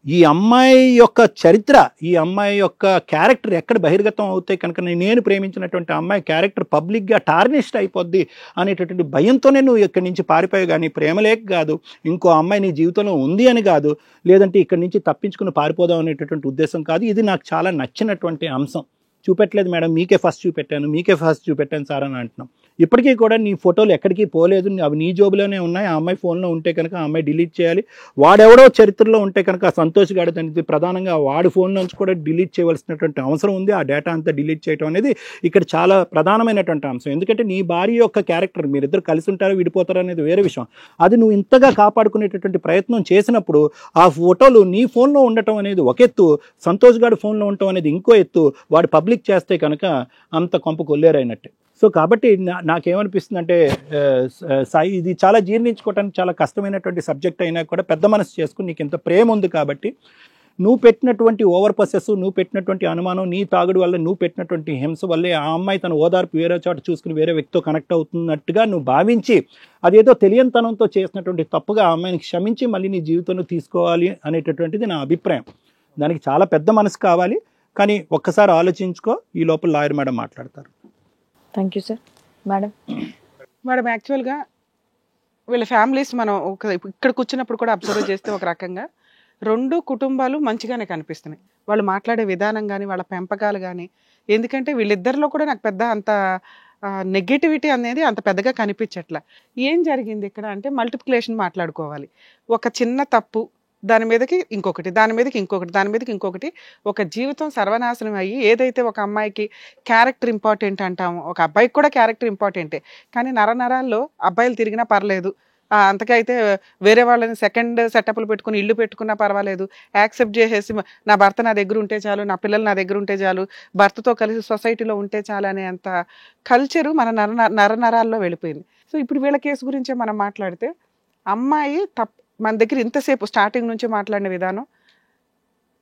ఈ అమ్మాయి యొక్క చరిత్ర, ఈ అమ్మాయి యొక్క క్యారెక్టర్ ఎక్కడ బహిర్గతం అవుతే కనుక నేను ప్రేమించినటువంటి అమ్మాయి క్యారెక్టర్ పబ్లిక్గా టార్నిష్డ్ అయిపోద్ది అనేటటువంటి భయంతోనే నువ్వు ఇక్కడి నుంచి పారిపోయి, కానీ ప్రేమ లేక కాదు, ఇంకో అమ్మాయి నీ జీవితంలో ఉంది అని కాదు, లేదంటే ఇక్కడి నుంచి తప్పించుకుని పారిపోదాం అనేటటువంటి ఉద్దేశం కాదు. ఇది నాకు చాలా నచ్చినటువంటి అంశం. చూపెట్టలేదు మేడం, మీకే ఫస్ట్ చూపెట్టాను సార్ అని అంటున్నాం. ఇప్పటికీ కూడా నీ ఫోటోలు ఎక్కడికి పోలేదు, అవి నీ జోబులోనే ఉన్నాయి. ఆ అమ్మాయి ఫోన్లో ఉంటే కనుక ఆ అమ్మాయి డిలీట్ చేయాలి. వాడెవడో చరిత్రలో ఉంటే కనుక సంతోష్ గాడు దానికి ప్రధానంగా వాడి ఫోన్ నుంచి కూడా డిలీట్ చేయవలసినటువంటి అవసరం ఉంది. ఆ డేటా అంతా డిలీట్ చేయడం అనేది ఇక్కడ చాలా ప్రధానమైనటువంటి అంశం. ఎందుకంటే నీ భార్య యొక్క క్యారెక్టర్, మీరిద్దరు కలిసి ఉంటారో విడిపోతారో అనేది వేరే విషయం. అది నువ్వు ఇంతగా కాపాడుకునేటటువంటి ప్రయత్నం చేసినప్పుడు ఆ ఫోటోలు నీ ఫోన్లో ఉండటం అనేది ఒక ఎత్తు, సంతోష్ గాడి ఫోన్లో ఉండటం అనేది ఇంకో ఎత్తు. వాడు పబ్లిక్ చేస్తే కనుక అంత కొంప కొల్లేరైనట్టే. సో కాబట్టి నాకేమనిపిస్తుంది అంటే సాయి, ఇది చాలా జీర్ణించుకోవడానికి చాలా కష్టమైనటువంటి సబ్జెక్ట్ అయినా కూడా పెద్ద మనసు చేసుకుని నీకు ఇంత ప్రేమ ఉంది కాబట్టి నువ్వు పెట్టినటువంటి ఓవర్ పసెస్, నువ్వు పెట్టినటువంటి అనుమానం, నీ తాగుడు వల్ల నువ్వు పెట్టినటువంటి హింస వల్లే ఆ అమ్మాయి తన ఓదార్పు వేరే చోట చూసుకుని వేరే వ్యక్తితో కనెక్ట్ అవుతున్నట్టుగా నువ్వు భావించి అదేదో తెలియనితనంతో చేసినటువంటి తప్పుగా ఆ అమ్మాయిని క్షమించి మళ్ళీ నీ జీవితంలో తీసుకోవాలి అనేటటువంటిది నా అభిప్రాయం. దానికి చాలా పెద్ద మనసు కావాలి. కానీ ఒక్కసారి ఆలోచించుకో, ఈ లోపల లాయర్ మేడం మాట్లాడతారు. Thank you sir. మేడం యాక్చువల్గా వీళ్ళ ఫ్యామిలీస్ మనం ఇక్కడ కూర్చున్నప్పుడు కూడా అబ్జర్వ్ చేస్తే ఒక రకంగా 2 కుటుంబాలు మంచిగానే కనిపిస్తున్నాయి. వాళ్ళు మాట్లాడే విధానం కానీ వాళ్ళ పెంపకాలు కానీ, ఎందుకంటే వీళ్ళిద్దరిలో కూడా నాకు పెద్ద అంత నెగటివిటీ అనేది అంత పెద్దగా కనిపించట్లా. ఏం జరిగింది ఇక్కడ అంటే మల్టిప్లికేషన్ మాట్లాడుకోవాలి. ఒక చిన్న తప్పు, దాని మీదకి ఇంకొకటి, దాని మీదకి ఇంకొకటి, దాని మీదకి ఇంకొకటి, ఒక జీవితం సర్వనాశనం అయ్యి ఏదైతే ఒక అమ్మాయికి క్యారెక్టర్ ఇంపార్టెంట్ అంటామో ఒక అబ్బాయికి కూడా క్యారెక్టర్ ఇంపార్టెంటే. కానీ నరాల్లో అబ్బాయిలు తిరిగినా పర్లేదు, అంతకైతే వేరే వాళ్ళని సెకండ్ సెటప్లు పెట్టుకుని ఇల్లు పెట్టుకున్నా పర్వాలేదు, యాక్సెప్ట్ చేసేసి నా భర్త నా దగ్గర ఉంటే చాలు, నా పిల్లలు నా దగ్గర ఉంటే చాలు, భర్తతో కలిసి సొసైటీలో ఉంటే చాలు అనే అంత కల్చరు మన నరాల్లో వెళ్ళిపోయింది. సో ఇప్పుడు వీళ్ళ కేసు గురించే మనం మాట్లాడితే, అమ్మాయి మన దగ్గర ఇంతసేపు స్టార్టింగ్ నుంచి మాట్లాడిన విధానం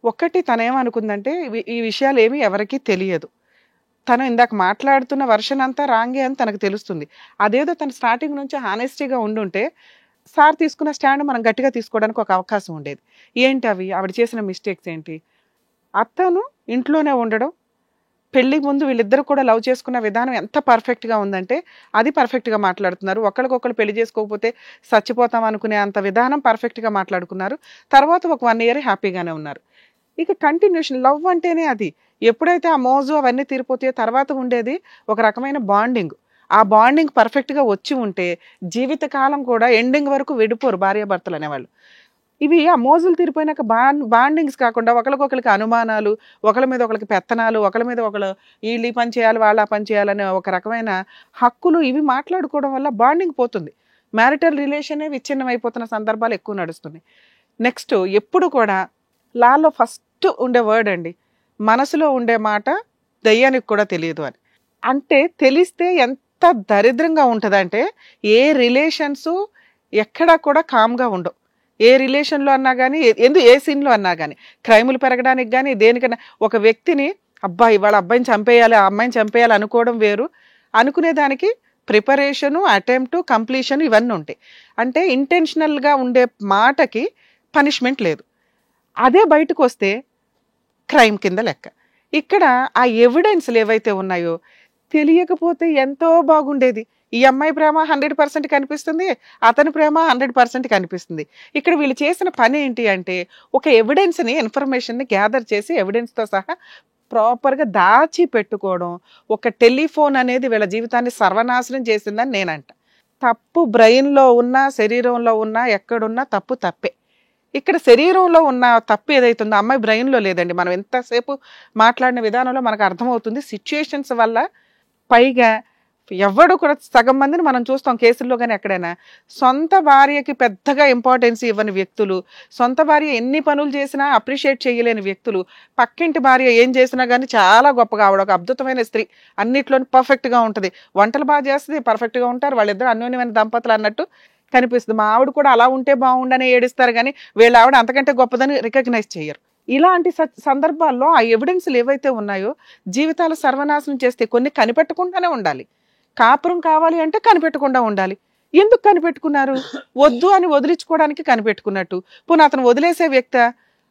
ఒక్కటి, తనేమనుకుందంటే ఈ విషయాలు ఏమీ ఎవరికీ తెలియదు, తను ఇందాక మాట్లాడుతున్న వర్షన్ అంతా రాంగే అని తనకు తెలుస్తుంది. అదేదో తను స్టార్టింగ్ నుంచి హానెస్టీగా ఉండుంటే సార్ తీసుకున్న స్టాండ్ మనం గట్టిగా తీసుకోవడానికి ఒక అవకాశం ఉండేది. ఏంటి అవి, ఆవిడ చేసిన మిస్టేక్స్ ఏంటి? అతను ఇంట్లోనే ఉండడం, పెళ్లి ముందు వీళ్ళిద్దరు కూడా లవ్ చేసుకున్న విధానం ఎంత పర్ఫెక్ట్గా ఉందంటే అది పర్ఫెక్ట్గా మాట్లాడుతున్నారు. ఒకరికొకరు పెళ్లి చేసుకోకపోతే చచ్చిపోతాం అనుకునే అంత విధానం పర్ఫెక్ట్గా మాట్లాడుకున్నారు. తర్వాత ఒక 1 year హ్యాపీగానే ఉన్నారు. ఇక కంటిన్యూషన్ లవ్ అంటేనే అది. ఎప్పుడైతే ఆ మోజు అవన్నీ తీరిపోతాయో తర్వాత ఉండేది ఒక రకమైన బాండింగ్. ఆ బాండింగ్ పర్ఫెక్ట్గా వచ్చి ఉంటే జీవితకాలం కూడా ఎండింగ్ వరకు విడిపోరు భార్యాభర్తలు అనేవాళ్ళు. ఇవి ఆ మోజులు తీరిపోయినాక బాండింగ్స్ కాకుండా ఒకరికొకరికి అనుమానాలు, ఒకరి మీద ఒకరికి పెత్తనాలు, ఒకరి మీద ఒకరు వీళ్ళు ఈ పని చేయాలి వాళ్ళ ఆ పని చేయాలనే ఒక రకమైన హక్కులు ఇవి మాట్లాడుకోవడం వల్ల బాండింగ్ పోతుంది. మ్యారిటల్ రిలేషనే విచ్ఛిన్నం అయిపోతున్న సందర్భాలు ఎక్కువ నడుస్తున్నాయి. నెక్స్ట్ ఎప్పుడు కూడా లాలో ఫస్ట్ ఉండే వర్డ్ అండి, మనసులో ఉండే మాట దయ్యానికి కూడా తెలియదు అని. అంటే తెలిస్తే ఎంత దరిద్రంగా ఉంటుందంటే ఏ రిలేషన్స్ ఎక్కడా కూడా కామ్గా ఉండవు. ఏ రిలేషన్లో అన్నా కానీ, ఏ సీన్లో అన్నా కానీ, క్రైములు పెరగడానికి కానీ దేనికన్నా ఒక వ్యక్తిని అబ్బాయి వాళ్ళ అబ్బాయిని చంపేయాలి, ఆ అమ్మాయిని చంపేయాలి అనుకోవడం వేరు, అనుకునేదానికి ప్రిపరేషను, అటెంప్ట్, కంప్లీషన్ ఇవన్నీ ఉంటాయి. అంటే ఇంటెన్షనల్గా ఉండే మాటకి పనిష్మెంట్ లేదు. అదే బయటకు వస్తే క్రైమ్ కింద లెక్క. ఇక్కడ ఆ ఎవిడెన్స్లు ఏవైతే ఉన్నాయో తెలియకపోతే ఎంతో బాగుండేది. ఈ అమ్మాయి ప్రేమ 100% కనిపిస్తుంది, అతని ప్రేమ 100% కనిపిస్తుంది. ఇక్కడ వీళ్ళు చేసిన పని ఏంటి అంటే ఒక ఎవిడెన్స్ని, ఇన్ఫర్మేషన్ని గ్యాదర్ చేసి ఎవిడెన్స్తో సహా ప్రాపర్గా దాచి పెట్టుకోవడం. ఒక టెలిఫోన్ అనేది వీళ్ళ జీవితాన్ని సర్వనాశనం చేసిందని నేనంట. తప్పు బ్రెయిన్లో ఉన్నా శరీరంలో ఉన్నా ఎక్కడున్నా తప్పు తప్పే. ఇక్కడ శరీరంలో ఉన్న తప్పు ఏదైతుందో అమ్మాయి బ్రెయిన్లో లేదండి. మనం ఎంతసేపు మాట్లాడిన విధానంలో మనకు అర్థమవుతుంది. సిచ్యుయేషన్స్ వల్ల, పైగా ఎవడు కూడా సగం మందిని మనం చూస్తాం కేసుల్లో కానీ ఎక్కడైనా సొంత భార్యకి పెద్దగా ఇంపార్టెన్స్ ఇవ్వని వ్యక్తులు, సొంత భార్య ఎన్ని పనులు చేసినా అప్రిషియేట్ చేయలేని వ్యక్తులు, పక్కింటి భార్య ఏం చేసినా కానీ చాలా గొప్పగా ఆవిడ ఒక అద్భుతమైన స్త్రీ, అన్నిట్లోని పర్ఫెక్ట్గా ఉంటుంది, వంటలు బాగా చేస్తుంది, పర్ఫెక్ట్గా ఉంటారు, వాళ్ళిద్దరు అన్యోన్యమైన దంపతులు అన్నట్టు కనిపిస్తుంది. మా ఆవిడ కూడా అలా ఉంటే బాగుండని ఏడుస్తారు కానీ వీళ్ళ ఆవిడ అంతకంటే గొప్పదని రికగ్నైజ్ చేయరు. ఇలాంటి సందర్భాల్లో ఆ ఎవిడెన్స్లు ఏవైతే ఉన్నాయో జీవితాలు సర్వనాశనం చేస్తే కొన్ని కనిపెట్టకుండానే ఉండాలి. కాపురం కావాలి అంటే కనిపెట్టకుండా ఉండాలి. ఎందుకు కనిపెట్టుకున్నారు? వద్దు అని వదిలించుకోవడానికి కనిపెట్టుకున్నట్టు. పోనీ అతను వదిలేసే వ్యక్తి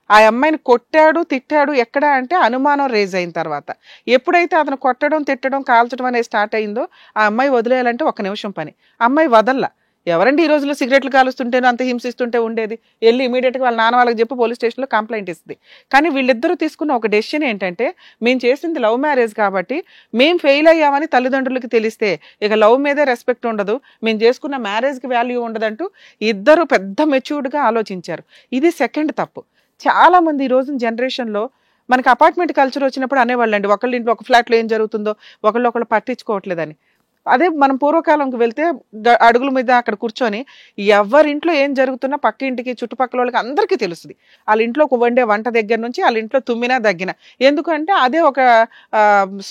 ఆ అమ్మాయిని కొట్టాడు తిట్టాడు ఎక్కడ అంటే అనుమానం రేజ్ అయిన తర్వాత. ఎప్పుడైతే అతను కొట్టడం తిట్టడం కాల్చడం అనేది స్టార్ట్ అయిందో ఆ అమ్మాయి వదిలేయాలంటే 1 నిమిషం పని. అమ్మాయి వదల్లా. ఎవరండి ఈ రోజుల్లో సిగరెట్లు కాలుస్తుంటేనో అంత హింసిస్తుంటే ఉండేది? వెళ్ళి ఇమీడియట్గా వాళ్ళ నాన్న వాళ్ళకి చెప్పి పోలీస్ స్టేషన్లో కంప్లైంట్ ఇస్తుంది. కానీ వీళ్ళిద్దరూ తీసుకున్న ఒక డెసిషన్ ఏంటంటే మేము చేసింది లవ్ మ్యారేజ్ కాబట్టి మేము ఫెయిల్ అయ్యామని తల్లిదండ్రులకి తెలిస్తే ఇక లవ్ మీదే రెస్పెక్ట్ ఉండదు, మేము చేసుకున్న మ్యారేజ్కి వాల్యూ ఉండదంటూ ఇద్దరు పెద్ద మెచ్యూర్డ్గా ఆలోచించారు. ఇది సెకండ్ తప్పు. చాలా మంది ఈ రోజు జనరేషన్లో మనకి అపార్ట్మెంట్ కల్చర్ వచ్చినప్పుడు అనేవాళ్ళండి, ఒకళ్ళ ఇంట్లో ఒక ఫ్లాట్లో ఏం జరుగుతుందో ఒకళ్ళు పట్టించుకోవట్లేదని. అదే మనం పూర్వకాలంకి వెళ్తే అడుగుల మీద అక్కడ కూర్చొని ఎవరింట్లో ఏం జరుగుతున్నా పక్క ఇంటికి చుట్టుపక్కల వాళ్ళకి అందరికీ తెలుస్తుంది. వాళ్ళ ఇంట్లో వండే వంట దగ్గర నుంచి వాళ్ళ ఇంట్లో తుమ్మినా దగ్గిన. ఎందుకంటే అదే ఒక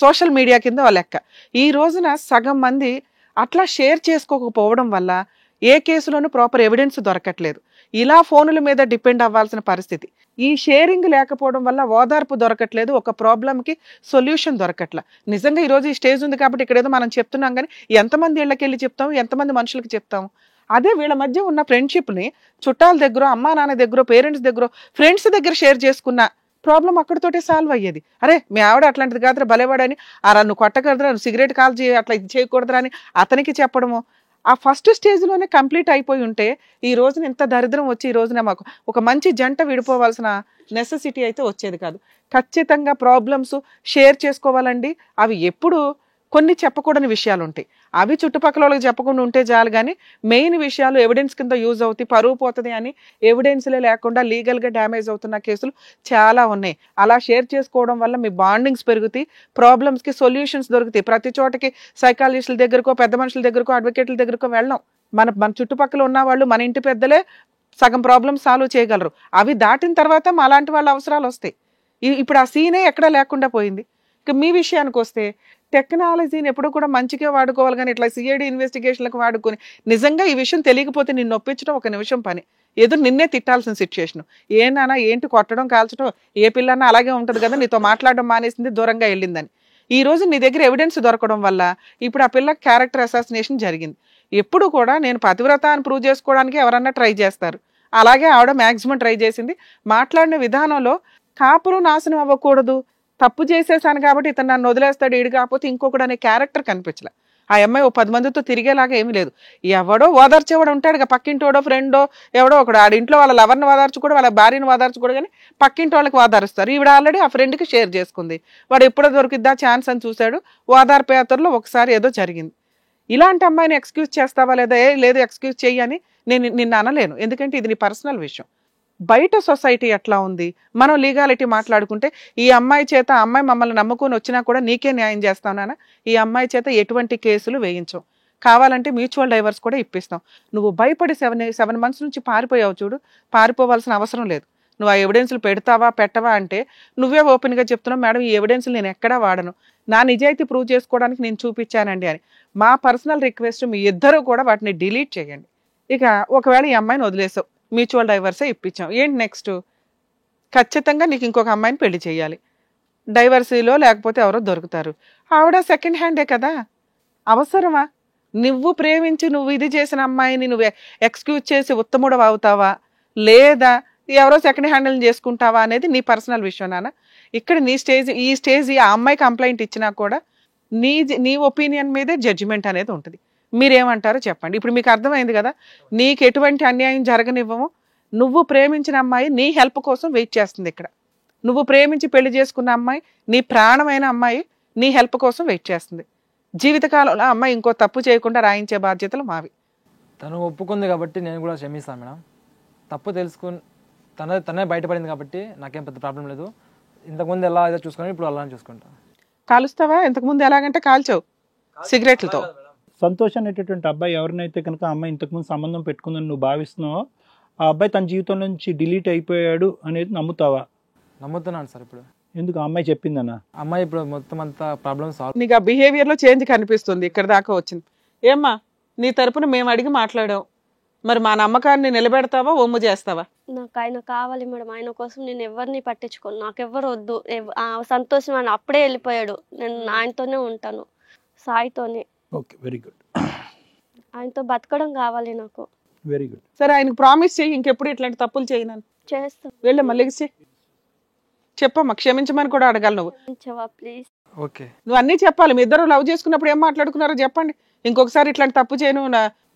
సోషల్ మీడియా కింద వాళ్ళ లెక్క. ఈ రోజున సగం మంది అట్లా షేర్ చేసుకోకపోవడం వల్ల ఏ కేసులోనూ ప్రాపర్ ఎవిడెన్స్ దొరకట్లేదు. ఇలా ఫోనుల మీద డిపెండ్ అవ్వాల్సిన పరిస్థితి. ఈ షేరింగ్ లేకపోవడం వల్ల ఓదార్పు దొరకట్లేదు, ఒక ప్రాబ్లంకి సొల్యూషన్ దొరకట్ల. నిజంగా ఈరోజు ఈ స్టేజ్ ఉంది కాబట్టి ఇక్కడేదో మనం చెప్తున్నాం కానీ ఎంతమంది ఇళ్ళకి వెళ్ళి చెప్తాం, ఎంతమంది మనుషులకి చెప్తాం? అదే వీళ్ళ మధ్య ఉన్న ఫ్రెండ్షిప్ని చుట్టాల దగ్గర, అమ్మా నాన్న దగ్గర, పేరెంట్స్ దగ్గర, ఫ్రెండ్స్ దగ్గర షేర్ చేసుకున్న ప్రాబ్లం అక్కడితోటే సాల్వ్ అయ్యేది. అరే మీ ఆవిడ అట్లాంటిది కాదురా భలేవాడని, నువ్వు కొట్టకూడదురా, నువ్వు సిగరెట్ కాల్చి అట్లా ఇది చేయకూడదురా అని అతనికి చెప్పడము. ఆ ఫస్ట్ స్టేజ్లోనే కంప్లీట్ అయిపోయి ఉంటే ఈ రోజున ఇంత దరిద్రం వచ్చి ఈ రోజున మాకు ఒక మంచి జంట విడిపోవాల్సిన నెసెసిటీ అయితే వచ్చేది కాదు. ఖచ్చితంగా ప్రాబ్లమ్స్ షేర్ చేసుకోవాలండి. అవి ఎప్పుడు కొన్ని చెప్పకూడని విషయాలు ఉంటాయి, అవి చుట్టుపక్కల వాళ్ళకి చెప్పకుండా ఉంటే చాలు. కానీ మెయిన్ విషయాలు ఎవిడెన్స్ కింద యూజ్ అవుతాయి, పరువు పోతుంది అని ఎవిడెన్స్లే లేకుండా లీగల్గా డ్యామేజ్ అవుతున్న కేసులు చాలా ఉన్నాయి. అలా షేర్ చేసుకోవడం వల్ల మీ బాండింగ్స్ పెరుగుతాయి, ప్రాబ్లమ్స్కి సొల్యూషన్స్ దొరుకుతాయి. ప్రతి చోటకి సైకాలజిస్టుల దగ్గరకో, పెద్ద మనుషుల దగ్గరకో, అడ్వకేట్ల దగ్గరకో వెళ్ళాం. మన చుట్టుపక్కల ఉన్న వాళ్ళు, మన ఇంటి పెద్దలే సగం ప్రాబ్లమ్స్ సాల్వ్ చేయగలరు. అవి దాటిన తర్వాత మా అలాంటి వాళ్ళ అవసరాలు వస్తాయి. ఇప్పుడు ఆ సీనే ఎక్కడా లేకుండా పోయింది. ఇక మీ విషయానికి వస్తే టెక్నాలజీని ఎప్పుడు కూడా మంచిగా వాడుకోవాలి, కానీ ఇట్లా సిఐడి ఇన్వెస్టిగేషన్లకు వాడుకొని నిజంగా ఈ విషయం తెలియకపోతే నిన్ను ఒప్పించడం 1 నిమిషం పని. ఎదురు నిన్నే తిట్టాల్సిన సిచ్యుయేషన్. ఏనానా ఏంటి కొట్టడం కాల్చడం, ఏ పిల్లన్నా అలాగే ఉంటుంది కదా, నీతో మాట్లాడడం మానేసింది, దూరంగా వెళ్ళిందని. ఈ రోజు నీ దగ్గర ఎవిడెన్స్ దొరకడం వల్ల ఇప్పుడు ఆ పిల్ల క్యారెక్టర్ అసాసినేషన్ జరిగింది. ఎప్పుడు కూడా నేను పతివ్రత అని ప్రూవ్ చేసుకోవడానికి ఎవరన్నా ట్రై చేస్తారు, అలాగే ఆవిడ మ్యాక్సిమం ట్రై చేసింది. మాట్లాడిన విధానంలో కాపురం నాశనం అవ్వకూడదు, తప్పు చేసేసాను కాబట్టి ఇతను నన్ను వదిలేస్తాడు, ఈడు కాకపోతే ఇంకొకడు అనే క్యారెక్టర్ కనిపించలే. ఆ అమ్మాయి 10 మందితో తిరిగేలాగా ఏమీ లేదు. ఎవడో ఓదార్చేవాడు ఉంటాడు, పక్కింటోడో ఫ్రెండో ఎవడో ఒకడు, ఆడింట్లో వాళ్ళ లవర్ని ఓదార్చుకోడు, వాళ్ళ భార్యను ఓదార్చుకోడు, కానీ పక్కింటి వాళ్ళకి ఓదారుస్తారు. ఈవిడ ఆల్రెడీ ఆ ఫ్రెండ్కి షేర్ చేసుకుంది. వాడు ఎప్పుడో దొరికిద్దా ఛాన్స్ అని చూశాడు. ఓదార్పు యాత్రలో ఒకసారి ఏదో జరిగింది. ఇలాంటి అమ్మాయిని ఎక్స్క్యూజ్ చేస్తావా లేదా? లేదు ఎక్స్క్యూజ్ చెయ్యని నేను నిన్ను అనలేను, ఎందుకంటే ఇది నీ పర్సనల్ విషయం. బయట సొసైటీ ఎట్లా ఉంది, మనం లీగాలిటీ మాట్లాడుకుంటే ఈ అమ్మాయి చేత, అమ్మాయి మమ్మల్ని నమ్ముకొని వచ్చినా కూడా నీకే న్యాయం చేస్తానా, ఈ అమ్మాయి చేత ఎటువంటి కేసులు వేయించం, కావాలంటే మ్యూచువల్ డైవర్స్ కూడా ఇప్పిస్తాం. నువ్వు భయపడి 7 మంత్స్ నుంచి పారిపోయావు చూడు, పారిపోవాల్సిన అవసరం లేదు. నువ్వు ఆ ఎవిడెన్స్లు పెడతావా పెట్టవా అంటే నువ్వే ఓపెన్గా చెప్తున్నావు, మేడం ఈ ఎవిడెన్స్లు నేను ఎక్కడా వాడను, నా నిజాయితీ ప్రూవ్ చేసుకోవడానికి నేను చూపించానండి అని. మా పర్సనల్ రిక్వెస్ట్, మీ ఇద్దరు కూడా వాటిని డిలీట్ చేయండి. ఇక ఒకవేళ ఈ అమ్మాయిని వదిలేసావు, మ్యూచువల్ డైవర్సే ఇప్పించాం, ఏంటి నెక్స్ట్? ఖచ్చితంగా నీకు ఇంకొక అమ్మాయిని పెళ్లి చేయాలి. డైవర్సీలో లేకపోతే ఎవరో దొరుకుతారు, ఆవిడ సెకండ్ హ్యాండే కదా. అవసరమా? నువ్వు ప్రేమించి నువ్వు ఇది చేసిన అమ్మాయిని నువ్వు ఎక్స్క్యూజ్ చేసి ఉత్తముడు అవుతావా, లేదా ఎవరో సెకండ్ హ్యాండిల్ చేసుకుంటావా అనేది నీ పర్సనల్ విషయం నాన్న. ఇక్కడ ఈ స్టేజ్ ఆ అమ్మాయి కంప్లైంట్ ఇచ్చినా కూడా నీ ఒపీనియన్ మీదే జడ్జిమెంట్ అనేది ఉంటుంది. మీరేమంటారో చెప్పండి. ఇప్పుడు మీకు అర్థమైంది కదా, నీకు ఎటువంటి అన్యాయం జరగనివ్వము. నువ్వు ప్రేమించిన అమ్మాయి నీ హెల్ప్ కోసం వెయిట్ చేస్తుంది. ఇక్కడ నువ్వు ప్రేమించి పెళ్లి చేసుకున్న అమ్మాయి, నీ ప్రాణమైన అమ్మాయి నీ హెల్ప్ కోసం వెయిట్ చేస్తుంది. జీవితకాలంలో అమ్మాయి ఇంకో తప్పు చేయకుండా రాయించే బాధ్యతలు మావి. తను ఒప్పుకుంది కాబట్టి నేను కూడా క్షమిస్తాను మేడం. తప్పు తెలుసుకుని తనే బయటపడింది కాబట్టి నాకేం పెద్ద ప్రాబ్లం లేదు. ఇంతకుముందు ఎలా అయితే చూసుకుని ఇప్పుడు అలా చూసుకుంటా. కాలుస్తావా? ఇంతకుముందు ఎలాగంటే కాల్చావు, సిగరెట్లతో. సంతోష్ అనేటటువంటి అబ్బాయి ఎవరినైతే కనుక అమ్మాయి ఇంతకుముందు సంబంధం పెట్టుకుందని నువ్వు భావిస్తున్నావో ఆ అబ్బాయి తన జీవితం నుంచి డిలీట్ అయిపోయాడు అనేది నమ్ముతావా? నమ్ముతున్నాను సార్. ఇప్పుడు ఎందుకు? ఆ అమ్మాయి చెప్పిందన్నా? అమ్మాయి ఇప్పుడు మొత్తం అంతా ప్రాబ్లమ్ సాల్వ్. నీకు ఆ బిహేవియర్ లో చేంజ్ కనిపిస్తుంది, ఇక్కడ దాకా వచ్చింది. ఏమ్మా నీ తరపున మేము అడిగి మాట్లాడాం, మరి మా నమ్మకాన్ని నిలబెడతావా ఒమ్ము చేస్తావా? నాకు ఆయన కావాలి మేడం. ఆయన కోసం నేను ఎవరిని పట్టించుకోను, నాకెవ్వరు వద్దు. సంతోషం అని అప్పుడే వెళ్ళిపోయాడు. నేను ఆయనతోనే ఉంటాను, సాయితోనే. Okay, very good. ఆయనతో బతకడం కావాలి నాకు. Very good. సరే ఆయనకు ప్రామిస్ చేయి, ఇంకెప్పుడు ఇట్లాంటి తప్పులు చేయనని. చేస్తాను. వెళ్ళమ్మా లెగిసి చెప్పమ్మా, క్షమించమని కూడా అడగాలి నువ్వు. ప్లీజ్. ఓకే, నువ్వు అన్నీ చెప్పాలి. మీ ఇద్దరు లవ్ చేసుకున్నప్పుడు ఏం మాట్లాడుకున్నారో చెప్పండి. ఇంకొకసారి ఇట్లాంటి తప్పు చేయను.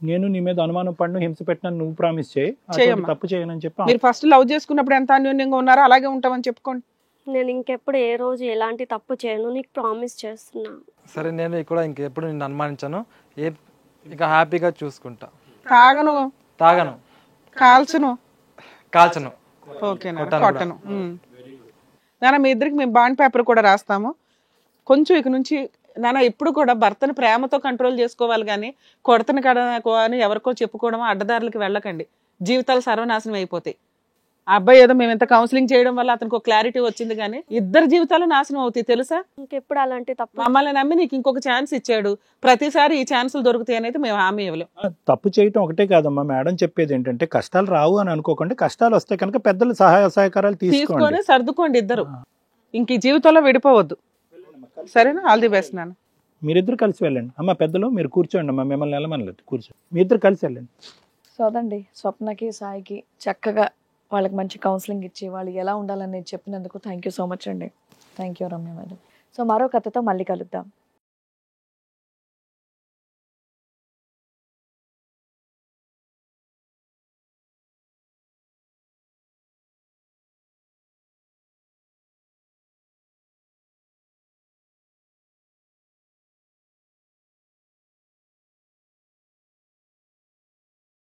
నేను నీ మీద అనుమానం పడిన హింస పెట్టినా నువ్వు ప్రామిస్ చేయి, చేయమ్మా. తప్పు చేయనని చెప్పి. మీరు ఫస్ట్ లవ్ చేసుకున్నప్పుడు ఎంత అన్యోన్యంగా ఉన్నారో అలాగే ఉంటామని చెప్పుకోండి. నేను ఇంకెప్పుడు ఏ రోజు ఎలాంటి తప్పు చేయను, నీకు ప్రామిస్ చేస్తున్నా. సరే, నేను కూడా ఇంకెప్పుడు నిన్ను అనుమానించాను. ఇక హ్యాపీగా చూసుకుంటా. తాగను, తాగను, కాల్చును, కాల్చను, ఓకేనా, కొట్టను. నాన్న మీ ఇద్దరికి మేము బాండ్ పేపర్ కూడా రాస్తాము. కొంచెం ఇక నుంచి నాన్న ఇప్పుడు కూడా భర్తను ప్రేమతో కంట్రోల్ చేసుకోవాలి, కానీ కొడతను కడకో అని ఎవరికో చెప్పుకోవడం అడ్డదారులకి వెళ్ళకండి. జీవితాలు సర్వనాశనం అయిపోతాయి. ఆ అబ్బాయి ఏదో మేము ఎంత కౌన్సిలింగ్ చేయడం వల్ల అతనికి ఒక క్లారిటీ వచ్చింది, కానీ ఇద్దరు జీవితాలు నాశనం అవుతాయి తెలుసా. ఇంకెప్పుడు అలాంటి తప్పు. మమ్మల్ని నమ్మి నీకు ఇంకొక ఛాన్స్ ఇచ్చాడు, ప్రతిసారి ఈ ఛాన్సులు దొరుకుతాయి అనేది మేము హామీ ఇవ్వలేం. తప్పు చేయటం ఒకటే కాదమ్మా, మేడం చెప్పేది ఏంటంటే కష్టాలు రావు అని అనుకోకండి, కష్టాలు వస్తే కనుక పెద్దలు సహాయ సహకారాలు తీసుకొని సర్దుకోండి ఇద్దరు. ఇంక ఈ జీవితంలో విడిపోవద్దు, సరేనా? ఆల్ ది బెస్ట్ నాన్న. మీరిద్దరు కలిసి వెళ్ళండి అమ్మ. పెద్దలు మీరు కూర్చోండి అమ్మా, మిమ్మల్ని వెళ్ళమనలేదు, కూర్చోండి. మీ ఇద్దరు కలిసి వెళ్ళండి. సో అదండి, స్వప్నకి సాయికి చక్కగా వాళ్ళకి మంచి కౌన్సిలింగ్ ఇచ్చి వాళ్ళు ఎలా ఉండాలని చెప్పినందుకు థ్యాంక్ యూ సో మచ్ అండి. Thank you Ramya madam. So మరో కథతో మళ్ళీ కలుద్దాం.